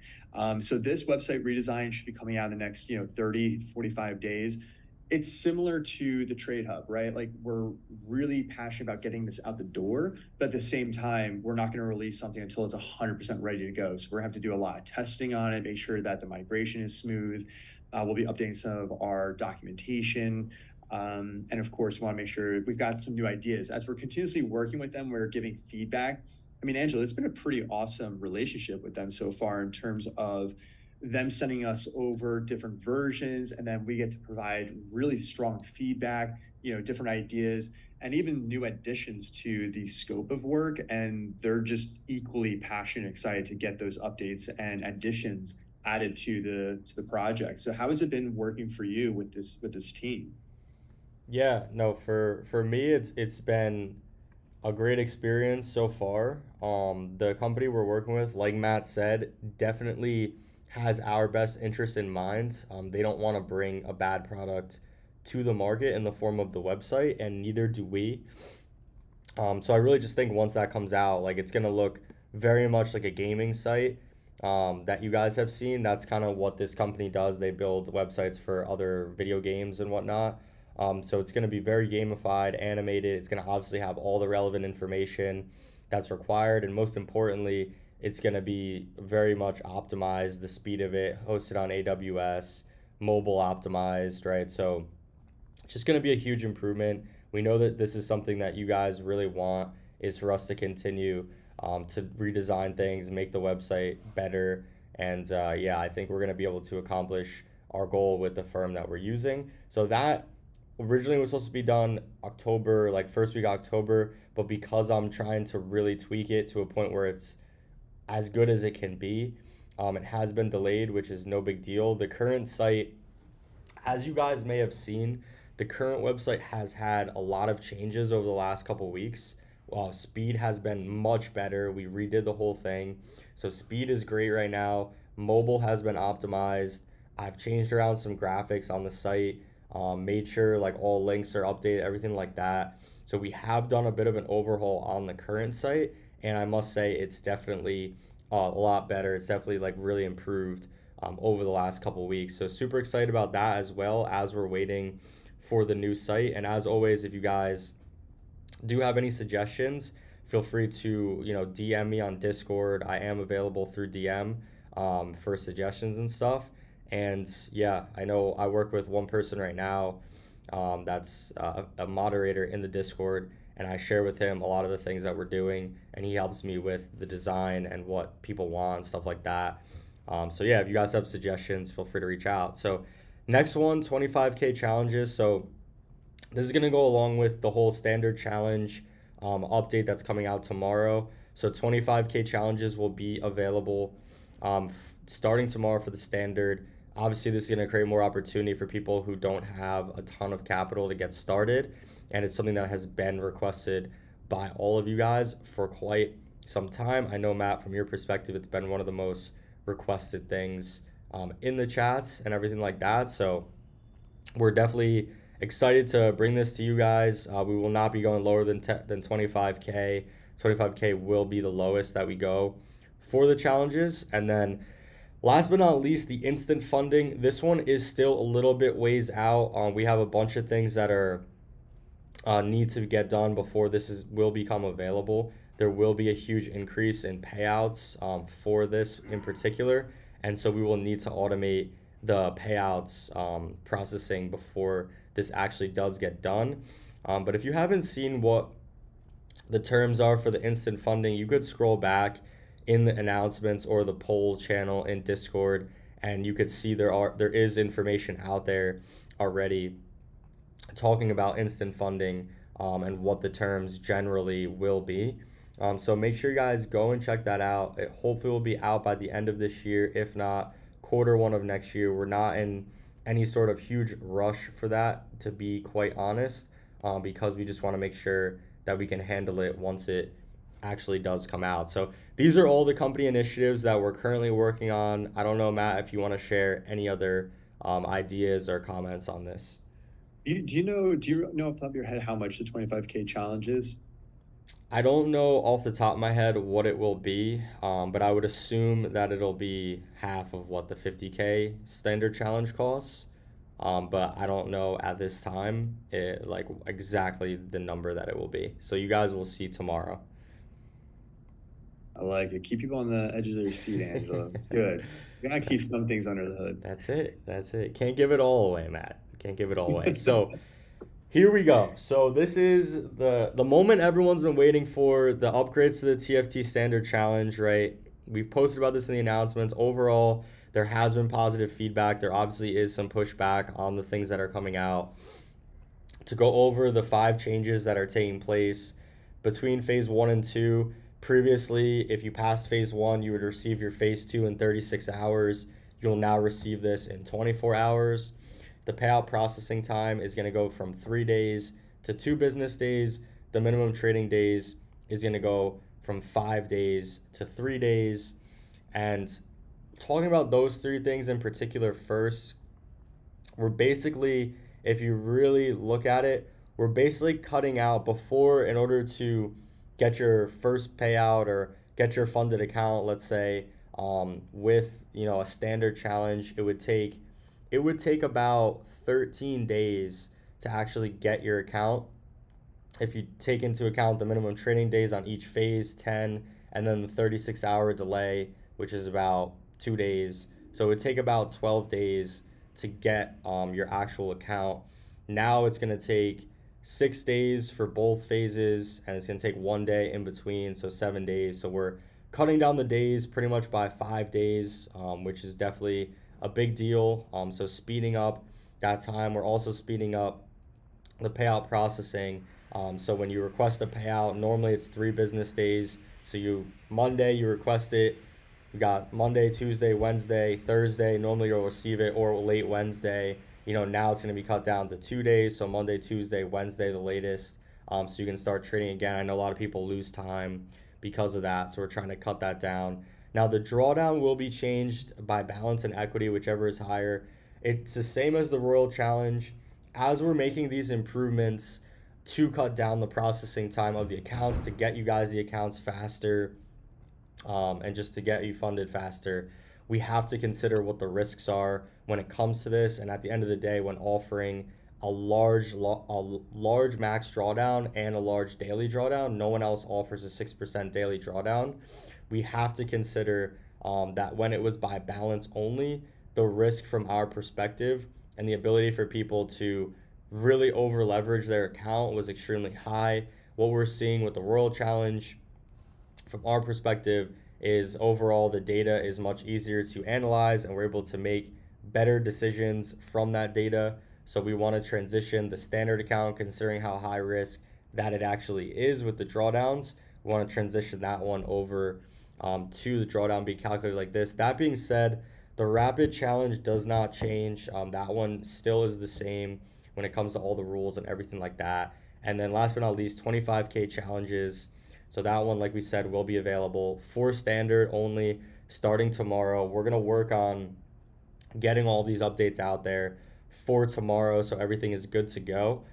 So this website redesign should be coming out in the next 30, 45 days. It's similar to the Trade Hub, right? Like, we're really passionate about getting this out the door, but at the same time, we're not going to release something until it's 100% ready to go. So we're going to have to do a lot of testing on it, make sure that the migration is smooth. We'll be updating some of our documentation. And of course, we want to make sure we've got some new ideas. As we're continuously working with them, we're giving feedback. I mean, Angela, it's been a pretty awesome relationship with them so far in terms of them sending us over different versions, and then we get to provide really strong feedback, different ideas, and even new additions to the scope of work. And they're just equally passionate, excited to get those updates and additions added to the project. So how has it been working for you with this team? Yeah, no, for me, it's been a great experience so far. The company we're working with, like Matt said, definitely has our best interest in mind. They don't want to bring a bad product to the market in the form of the website, and neither do we. So I really just think once that comes out, like, it's gonna look very much like a gaming site that you guys have seen. That's kind of what this company does. They build websites for other video games and whatnot. So it's going to be very gamified, animated. It's going to obviously have all the relevant information that's required. And most importantly, it's going to be very much optimized, the speed of it, hosted on AWS, mobile optimized, right? So it's just going to be a huge improvement. We know that this is something that you guys really want, is for us to continue to redesign things, make the website better. And yeah, I think we're going to be able to accomplish our goal with the firm that we're using. So that originally was supposed to be done October, like first week of October, but because I'm trying to really tweak it to a point where it's as good as it can be, it has been delayed, which is no big deal. The current site, as you guys may have seen, the current website has had a lot of changes over the last couple weeks. Speed has been much better. We redid the whole thing. So speed is great right now. Mobile has been optimized. I've changed around some graphics on the site, made sure like all links are updated, everything like that. So we have done a bit of an overhaul on the current site, and I must say it's definitely a lot better. It's definitely like really improved over the last couple weeks. So super excited about that, as well as we're waiting for the new site. And as always, if you guys do have any suggestions, feel free to DM me on Discord. I am available through DM for suggestions and stuff. And yeah, I know I work with one person right now that's a moderator in the Discord, and I share with him a lot of the things that we're doing, and he helps me with the design and what people want, stuff like that. So yeah, if you guys have suggestions, feel free to reach out. So next one, 25K challenges. So this is going to go along with the whole standard challenge update that's coming out tomorrow. So 25K challenges will be available starting tomorrow for the standard. Obviously, this is going to create more opportunity for people who don't have a ton of capital to get started. And it's something that has been requested by all of you guys for quite some time. I know, Matt, from your perspective, it's been one of the most requested things in the chats and everything like that. So we're definitely excited to bring this to you guys. We will not be going lower than 25K. 25K will be the lowest that we go for the challenges. And then last but not least, the instant funding. This one is still a little bit ways out. We have a bunch of things that are need to get done before will become available. There will be a huge increase in payouts for this in particular, and so we will need to automate the payouts processing before this actually does get done. But if you haven't seen what the terms are for the instant funding, you could scroll back in the announcements or the poll channel in Discord, and you could see there is information out there already talking about instant funding and what the terms generally will be. So make sure you guys go and check that out. It hopefully will be out by the end of this year, if not Q1 of next year. We're not in any sort of huge rush for that, to be quite honest, because we just want to make sure that we can handle it once it actually does come out. So these are all the company initiatives that we're currently working on. I don't know, Matt, if you want to share any other ideas or comments on this. Do you know off the top of your head how much the 25K challenge is? I don't know off the top of my head what it will be, but I would assume that it'll be half of what the 50K standard challenge costs. But I don't know at this time like exactly the number that it will be. So you guys will see tomorrow. I like it. Keep people on the edges of their seat, Angela. It's good. You gotta keep some things under the hood. That's it. That's it. Can't give it all away, Matt. Can't give it all away. So here we go. So this is the moment everyone's been waiting for, the upgrades to the TFT standard challenge, right? We've posted about this in the announcements. Overall, there has been positive feedback. There obviously is some pushback on the things that are coming out. To go over the 5 changes that are taking place between phase 1 and 2. Previously, if you passed phase 1, you would receive your phase 2 in 36 hours. You'll now receive this in 24 hours. The payout processing time is going to go from 3 days to 2 business days. The minimum trading days is going to go from 5 days to 3 days. And talking about those 3 things in particular first, we're basically, if you really look at it, we're basically cutting out before, in order to get your first payout or get your funded account, let's say, with a standard challenge, it would take about 13 days to actually get your account. If you take into account the minimum trading days on each phase, 10, and then the 36-hour delay, which is about 2 days. So it would take about 12 days to get your actual account. Now it's going to take 6 days for both phases, and it's going to take 1 day in between, so 7 days. So we're cutting down the days pretty much by 5 days, which is definitely a big deal. So speeding up that time. We're also speeding up the payout processing. So when you request a payout, normally it's 3 business days. So Monday you request it. You got Monday, Tuesday, Wednesday, Thursday. Normally you'll receive it, or late Wednesday. Now it's going to be cut down to 2 days. So Monday, Tuesday, Wednesday, the latest. So you can start trading again. I know a lot of people lose time because of that. So we're trying to cut that down. Now the drawdown will be changed by balance and equity, whichever is higher. It's the same as the Royal Challenge. As we're making these improvements to cut down the processing time of the accounts, to get you guys the accounts faster, and just to get you funded faster, we have to consider what the risks are when it comes to this. And at the end of the day, when offering a large max drawdown and a large daily drawdown, no one else offers a 6% daily drawdown. We have to consider that when it was by balance only, the risk from our perspective and the ability for people to really over leverage their account was extremely high. What we're seeing with the Royal Challenge, from our perspective, is overall the data is much easier to analyze and we're able to make better decisions from that data. So we want to transition the standard account, considering how high risk that it actually is with the drawdowns. We want to transition that one over to the drawdown being calculated like this. That being said, the rapid challenge does not change. That one still is the same when it comes to all the rules and everything like that. And then last but not least, 25K challenges. So that one, like we said, will be available for standard only starting tomorrow. We're going to work on getting all these updates out there for tomorrow so everything is good to go.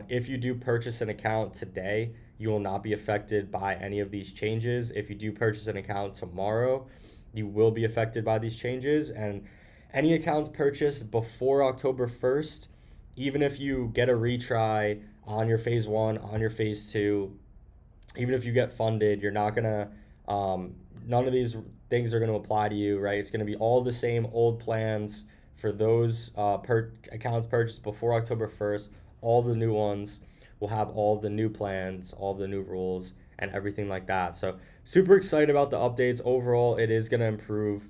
If you do purchase an account today, you will not be affected by any of these changes. If you do purchase an account tomorrow, you will be affected by these changes. And any accounts purchased before October 1st, even if you get a retry on your phase 1, on your phase 2, even if you get funded, you're not gonna none of these things are going to apply to you, right? It's going to be all the same old plans for those accounts purchased before October 1st. All the new ones will have all the new plans, all the new rules, and everything like that. So super excited about the updates. Overall, it is going to improve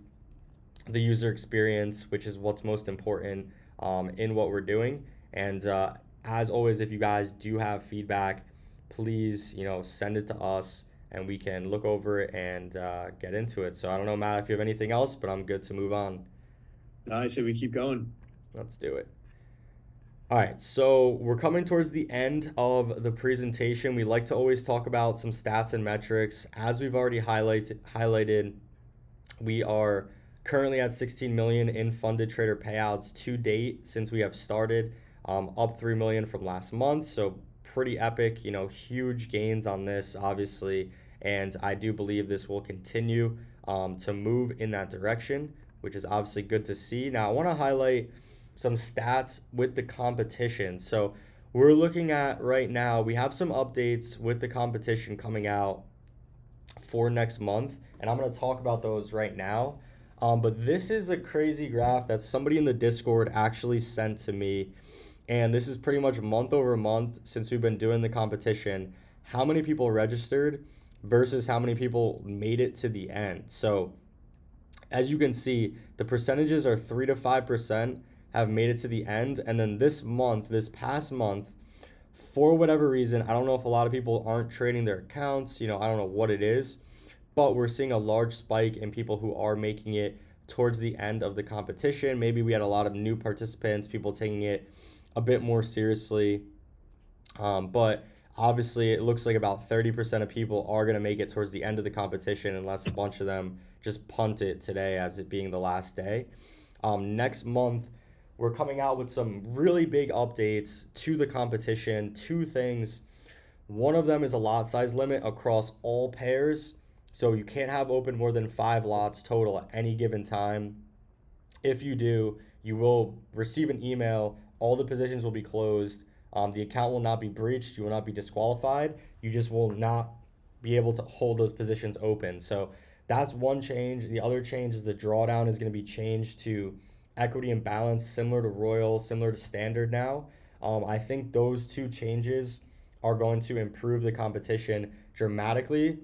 the user experience, which is what's most important in what we're doing. And as always, if you guys do have feedback, please, send it to us and we can look over it and get into it. So I don't know, Matt, if you have anything else, but I'm good to move on. I say we keep going. Let's do it. All right, so we're coming towards the end of the presentation. We like to always talk about some stats and metrics. As we've already highlighted, we are currently at 16 million in funded trader payouts to date since we have started, up 3 million from last month. So pretty epic, huge gains on this, obviously. And I do believe this will continue to move in that direction, which is obviously good to see. Now, I want to highlight some stats with the competition. So we're looking at right now, we have some updates with the competition coming out for next month, and I'm going to talk about those right now. But this is a crazy graph that somebody in the Discord actually sent to me, and this is pretty much month over month since we've been doing the competition, how many people registered versus how many people made it to the end. So as you can see, the percentages are 3 to 5% have made it to the end. And then this past month, for whatever reason, I don't know if a lot of people aren't trading their accounts, I don't know what it is, but we're seeing a large spike in people who are making it towards the end of the competition. Maybe we had a lot of new participants, people taking it a bit more seriously. But obviously, it looks like about 30% of people are going to make it towards the end of the competition unless a bunch of them just punt it today as it being the last day. Next month, we're coming out with some really big updates to the competition. Two things. One of them is a lot size limit across all pairs. So you can't have open more than 5 lots total at any given time. If you do, you will receive an email. All the positions will be closed. The account will not be breached. You will not be disqualified. You just will not be able to hold those positions open. So that's one change. The other change is the drawdown is going to be changed to equity and balance, similar to Royal, similar to Standard now. I think those two changes are going to improve the competition dramatically.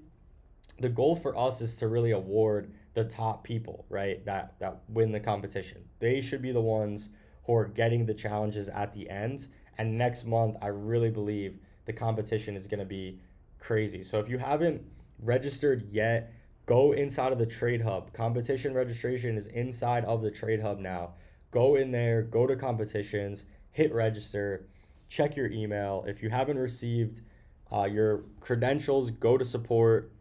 The goal for us is to really award the top people, right, that win the competition. They should be the ones who are getting the challenges at the end. And next month, I really believe the competition is going to be crazy. So if you haven't registered yet, go inside of the Trade Hub. Competition registration is inside of the Trade Hub now. Go in there, go to competitions, hit register, check your email. If you haven't received your credentials, go to support.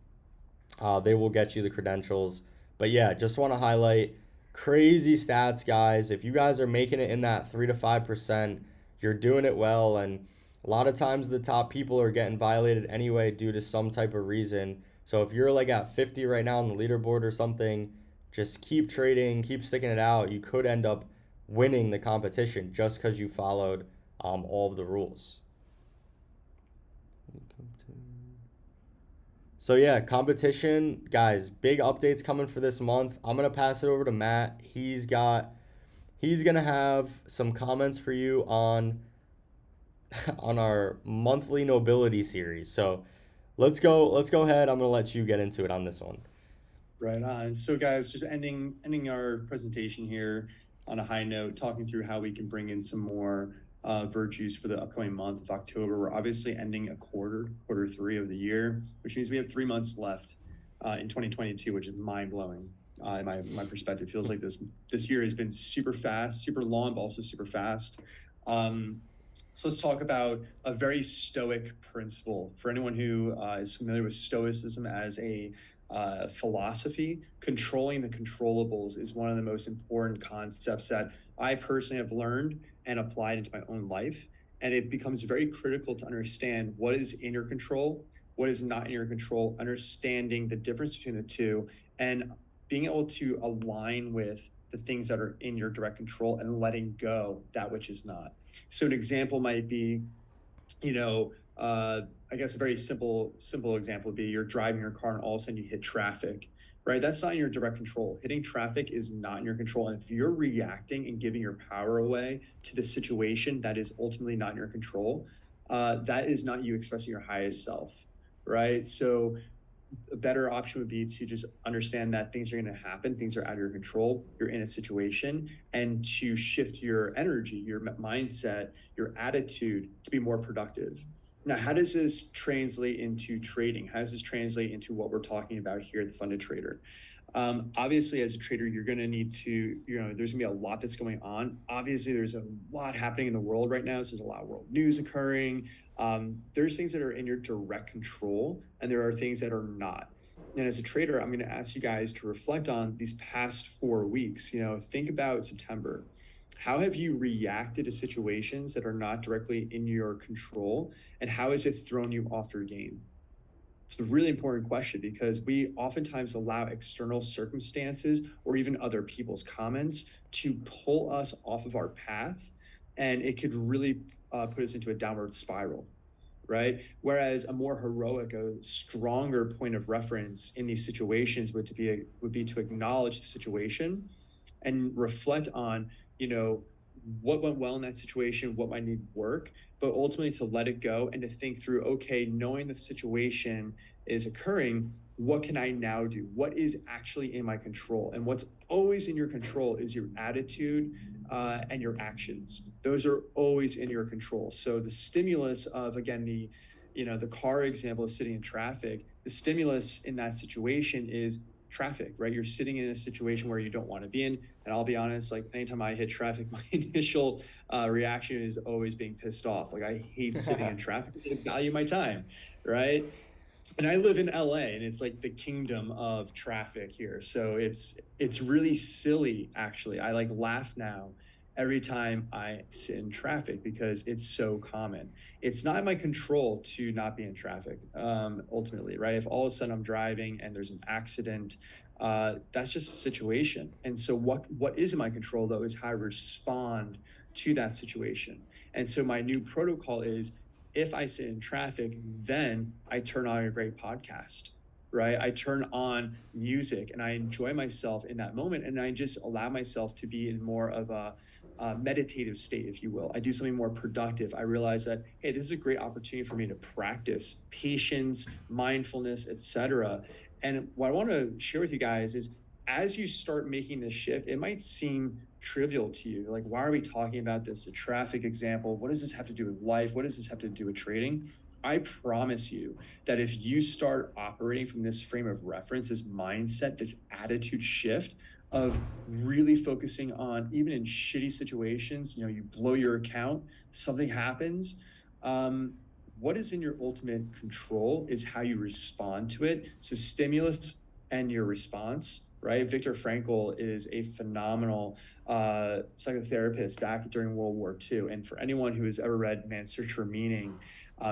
They will get you the credentials. But yeah, just want to highlight crazy stats, guys. If you guys are making it in that 3 to 5%, you're doing it well. And a lot of times the top people are getting violated anyway due to some type of reason. So if you're like at 50 right now on the leaderboard or something, just keep trading, keep sticking it out. You could end up winning the competition just because you followed all of the rules. So yeah, competition, guys, big updates coming for this month. I'm going to pass it over to Matt. He's going to have some comments for you on our monthly nobility series. So let's go ahead. I'm going to let you get into it on this one. Right on. So, guys, just ending our presentation here on a high note, talking through how we can bring in some more virtues for the upcoming month of October. We're obviously ending a quarter three of the year, which means we have 3 months left in 2022, which is mind blowing. In my perspective, feels like this year has been super fast, super long, but also super fast. Um, so let's talk about a very stoic principle. For anyone who is familiar with Stoicism as a philosophy, controlling the controllables is one of the most important concepts that I personally have learned and applied into my own life. And it becomes very critical to understand what is in your control, what is not in your control, understanding the difference between the two, and being able to align with the things that are in your direct control and letting go that which is not. So an example might be, you know, I guess a very simple example would be you're driving your car and all of a sudden you hit traffic, right? That's not in your direct control. Hitting traffic is not in your control. And if you're reacting and giving your power away to the situation that is ultimately not in your control, that is not you expressing your highest self, right? So a better option would be to just understand that things are going to happen, things are out of your control, you're in a situation, and to shift your energy, your mindset, your attitude to be more productive. Now, how does this translate into trading? How does this translate into what we're talking about here at the Funded Trader? Obviously, as a trader, you're going to need to, there's going to be a lot that's going on. Obviously, there's a lot happening in the world right now. So there's a lot of world news occurring. There's things that are in your direct control, and there are things that are not. And as a trader, I'm going to ask you guys to reflect on these past 4 weeks. Think about September. How have you reacted to situations that are not directly in your control, and how has it thrown you off your game? It's a really important question because we oftentimes allow external circumstances or even other people's comments to pull us off of our path, and it could really put us into a downward spiral, right? Whereas a more heroic, a stronger point of reference in these situations would be to acknowledge the situation and reflect on, what went well in that situation, what might need work, but ultimately to let it go and to think through, okay, knowing the situation is occurring, what can I now do? What is actually in my control? And what's always in your control is your attitude and your actions. Those are always in your control. So the stimulus of, again, the car example of sitting in traffic, the stimulus in that situation is traffic, right? You're sitting in a situation where you don't want to be in. And I'll be honest, like anytime I hit traffic, my initial reaction is always being pissed off. Like I hate sitting in traffic. I value my time, right? And I live in LA and it's like the kingdom of traffic here. So it's really silly actually. I like laugh now every time I sit in traffic because it's so common. It's not in my control to not be in traffic, ultimately, right? If all of a sudden I'm driving and there's an accident, that's just a situation. And so what is in my control though is how I respond to that situation. And so my new protocol is if I sit in traffic, then I turn on a great podcast, right? I turn on music and I enjoy myself in that moment. And I just allow myself to be in more of a meditative state, if you will. I do something more productive. I realize that, hey, this is a great opportunity for me to practice patience, mindfulness, etc. And what I want to share with you guys is as you start making this shift, it might seem trivial to you. Like, why are we talking about this? A traffic example. What does this have to do with life? What does this have to do with trading? I promise you that if you start operating from this frame of reference, this mindset, this attitude shift of really focusing on, even in shitty situations, you blow your account, something happens. What is in your ultimate control is how you respond to it. So stimulus and your response, right? Viktor Frankl is a phenomenal psychotherapist back during World War II. And for anyone who has ever read Man's Search for Meaning,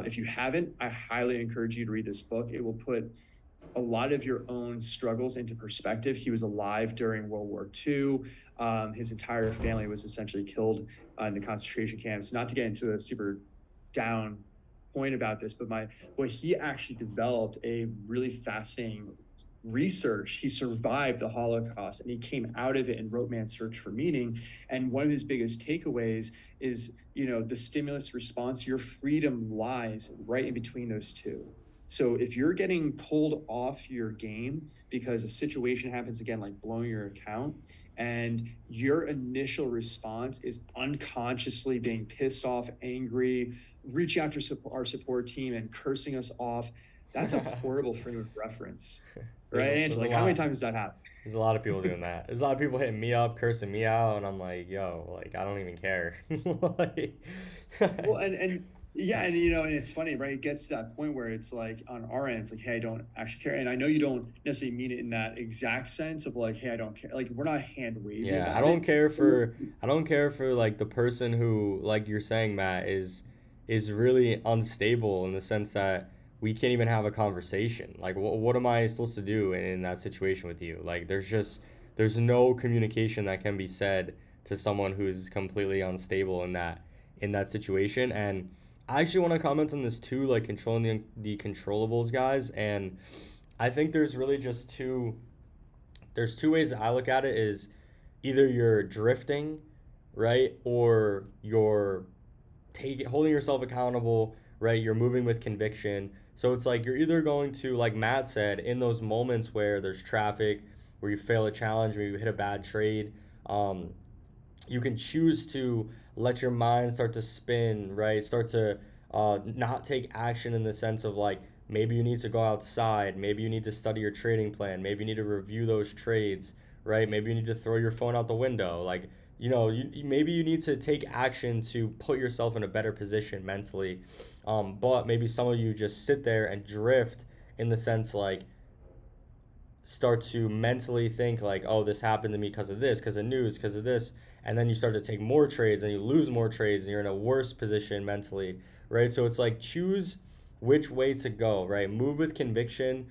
if you haven't, I highly encourage you to read this book. It will put a lot of your own struggles into perspective. He was alive during World War II. His entire family was essentially killed in the concentration camps. Not to get into a super down point about this, but what he actually developed a really fascinating research. He survived the Holocaust and he came out of it and wrote Man's Search for Meaning. And one of his biggest takeaways is, the stimulus response, your freedom lies right in between those two. So if you're getting pulled off your game because a situation happens again, like blowing your account, and your initial response is unconsciously being pissed off, angry, reaching out to our support team and cursing us off, that's a horrible frame of reference, right, There's Angela? a Like, how many lot. times does that happen? There's a lot of people doing that. There's a lot of people hitting me up, cursing me out, and I'm like, yo, like I don't even care. Like, Well, and yeah, and and it's funny, right? It gets to that point where it's like on our end, it's like, hey, I don't actually care. And I know you don't necessarily mean it in that exact sense of like, hey, I don't care. Like, we're not hand wavy yeah, about it. I don't care for like the person who, like you're saying, Matt, is really unstable in the sense that we can't even have a conversation. Like, what am I supposed to do in that situation with you? Like, there's no communication that can be said to someone who's completely unstable in that situation. And I actually want to comment on this too, like controlling the controllables, guys. And I think there's really just there's two ways that I look at it is either you're drifting, right, or you're holding yourself accountable, right? You're moving with conviction. So it's like you're either going to, like Matt said, in those moments where there's traffic, where you fail a challenge, where you hit a bad trade, you can choose to let your mind start to spin, right? Start to not take action in the sense of like maybe you need to go outside, maybe you need to study your trading plan, maybe you need to review those trades, right? Maybe you need to throw your phone out the window. Like, maybe you need to take action to put yourself in a better position mentally. But maybe some of you just sit there and drift in the sense like, start to mentally think like, oh, this happened to me because of this, because of news, because of this, and then you start to take more trades and you lose more trades and you're in a worse position mentally, right? So it's like choose which way to go, right? Move with conviction,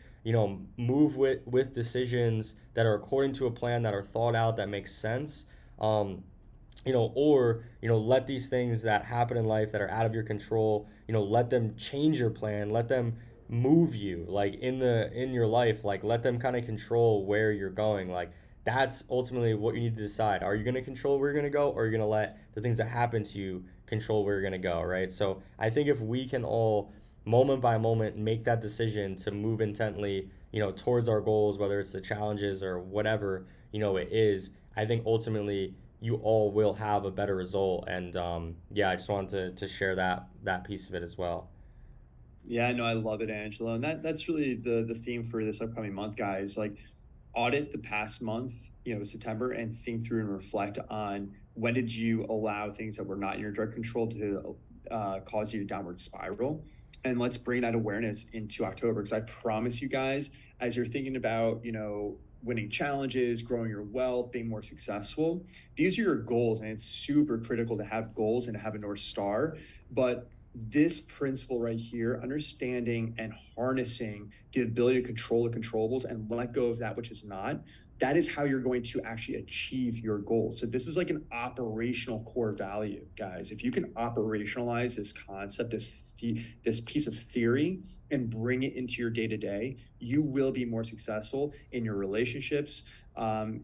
move with decisions that are according to a plan, that are thought out, that makes sense. Or let these things that happen in life that are out of your control, let them change your plan, let them move you like in your life, like let them kind of control where you're going. Like that's ultimately what you need to decide. Are you going to control where you're going to go, or are you going to let the things that happen to you control where you're going to go, right? So I think if we can all moment by moment make that decision to move intently, towards our goals, whether it's the challenges or whatever, it is, I think ultimately you all will have a better result. And yeah, I just wanted to share that piece of it as well. Yeah, no, I love it, Angela. And that's really the theme for this upcoming month, guys. Like, audit the past month, September, and think through and reflect on when did you allow things that were not in your direct control to cause you to downward spiral. And let's bring that awareness into October, because I promise you guys, as you're thinking about, winning challenges, growing your wealth, being more successful, these are your goals. And it's super critical to have goals and to have a North Star. But this principle right here, understanding and harnessing the ability to control the controllables and let go of that which is not, that is how you're going to actually achieve your goals. So this is like an operational core value, guys. If you can operationalize this concept, this piece of theory, and bring it into your day to day, you will be more successful in your relationships,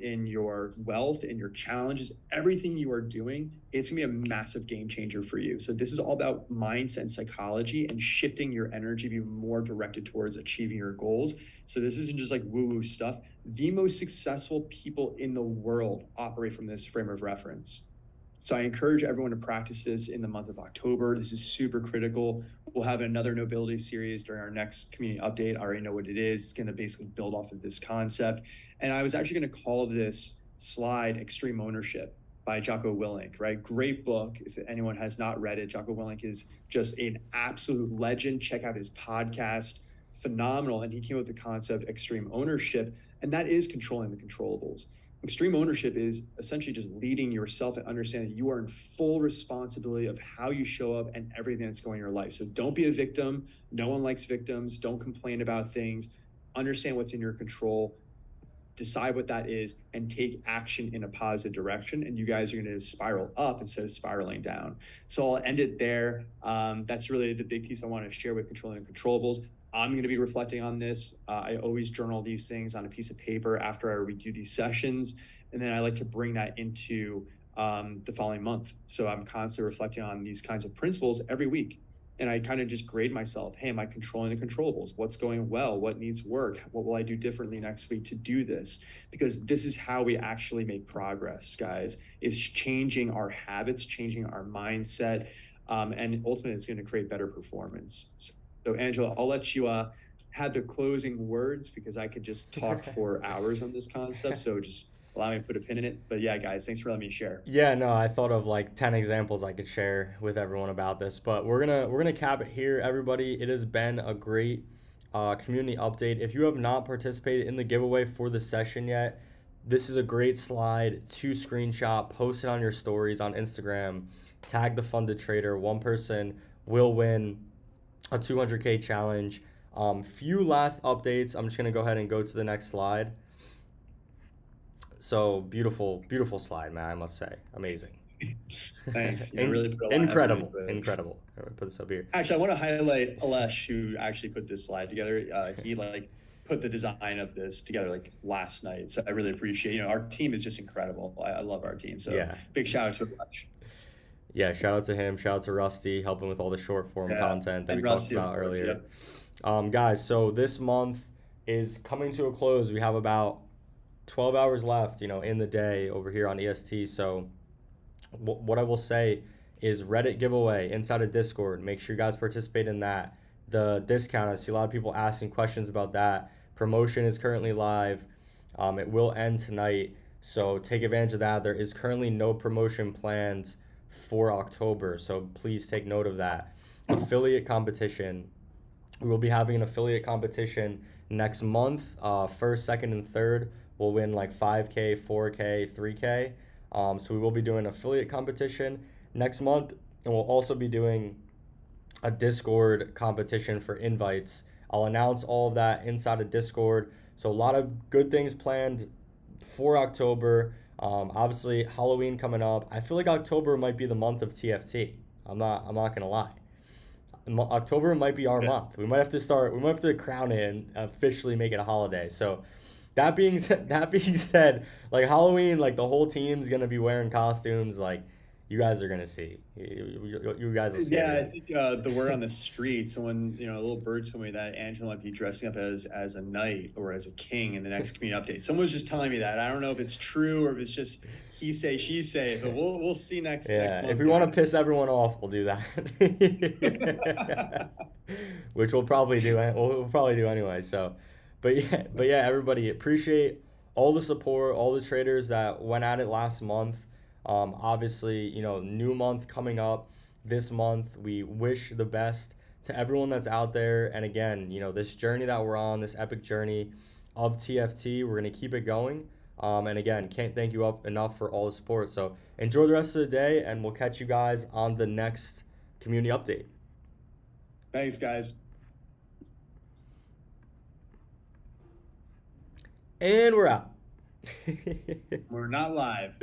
in your wealth, in your challenges, everything you are doing. It's gonna be a massive game changer for you. So this is all about mindset and psychology and shifting your energy to be more directed towards achieving your goals. So this isn't just like woo-woo stuff. The most successful people in the world operate from this frame of reference. So I encourage everyone to practice this in the month of October. This is super critical. We'll have another Nobility series during our next community update. I already know what it is. It's going to basically build off of this concept. And I was actually going to call this slide Extreme Ownership by Jocko Willink, right? Great book. If anyone has not read it, Jocko Willink is just an absolute legend. Check out his podcast. Phenomenal. And he came up with the concept extreme ownership, and that is controlling the controllables. Extreme ownership is essentially just leading yourself and understanding that you are in full responsibility of how you show up and everything that's going in your life. So don't be a victim. No one likes victims. Don't complain about things. Understand what's in your control, decide what that is, and take action in a positive direction. And you guys are going to spiral up instead of spiraling down. So I'll end it there. That's really the big piece I want to share with controlling the controllables. I'm going to be reflecting on this. I always journal these things on a piece of paper after I redo these sessions. And then I like to bring that into the following month. So I'm constantly reflecting on these kinds of principles every week. and I kind of just grade myself. Hey, am I controlling the controllables? What's going well? What needs work? What will I do differently next week to do this? Because this is how we actually make progress, guys, is changing our habits, changing our mindset. And ultimately, it's going to create better performance. So, Angela, I'll let you have the closing words because I could just talk for hours on this concept. So just allow me to put a pin in it. But yeah, guys, thanks for letting me share. Yeah, no, I thought of like 10 examples I could share with everyone about this, but we're gonna cap it here, everybody. It has been a great community update. If you have not participated in the giveaway for the session yet, this is a great slide to screenshot, post it on your stories on Instagram, tag the funded trader. One person will win a 200K challenge. Few last updates. I'm just gonna go ahead and go to the next slide. So beautiful, beautiful slide, man. I must say, amazing. Thanks. Really put a lot of effort Incredible, into it. incredible. All right, put this up here. Actually, I want to highlight Alesh, who actually put this slide together. He like put the design of this together like last night. So I really appreciate, our team is just incredible. I love our team. So Yeah. big shout out to Alesh. Yeah, shout out to him. Shout out to Rusty, helping with all the short form content that And we talked Rusty, of about course, earlier. yep. Guys, so this month is coming to a close. We have about 12 hours left, in the day over here on EST. So what I will say is Reddit giveaway inside of Discord. Make sure you guys participate in that. The discount, I see a lot of people asking questions about that. Promotion is currently live. It will end tonight. So take advantage of that. There is currently no promotion planned for October. So please take note of that. Affiliate competition. We will be having an affiliate competition next month. First, second, and third will win like 5K, 4K, 3K. So we will be doing affiliate competition next month, and we'll also be doing a Discord competition for invites. I'll announce all of that inside of Discord. So a lot of good things planned for October. Obviously, Halloween coming up. I feel like October might be the month of TFT. I'm not gonna lie. October might be our month. We might have to crown it and officially make it a holiday. So that being said, like Halloween, like the whole team's gonna be wearing costumes. Like you guys are gonna see. You guys will see. Yeah, I Everything. think the word on the street, someone, a little bird told me that Angela might be dressing up as a knight or as a king in the next community update. Someone was just telling me that. I don't know if it's true or if it's just he say, she say, but we'll see next month. If we want to piss everyone off, we'll do that. Which we'll probably do. We'll probably do anyway. So, but yeah, everybody appreciate all the support, all the traders that went at it last month. Obviously, new month coming up this month. We wish the best to everyone that's out there. And again, this journey that we're on, this epic journey of TFT, we're going to keep it going. And again, can't thank you enough for all the support. So enjoy the rest of the day, and we'll catch you guys on the next community update. Thanks, guys. And we're out. We're not live.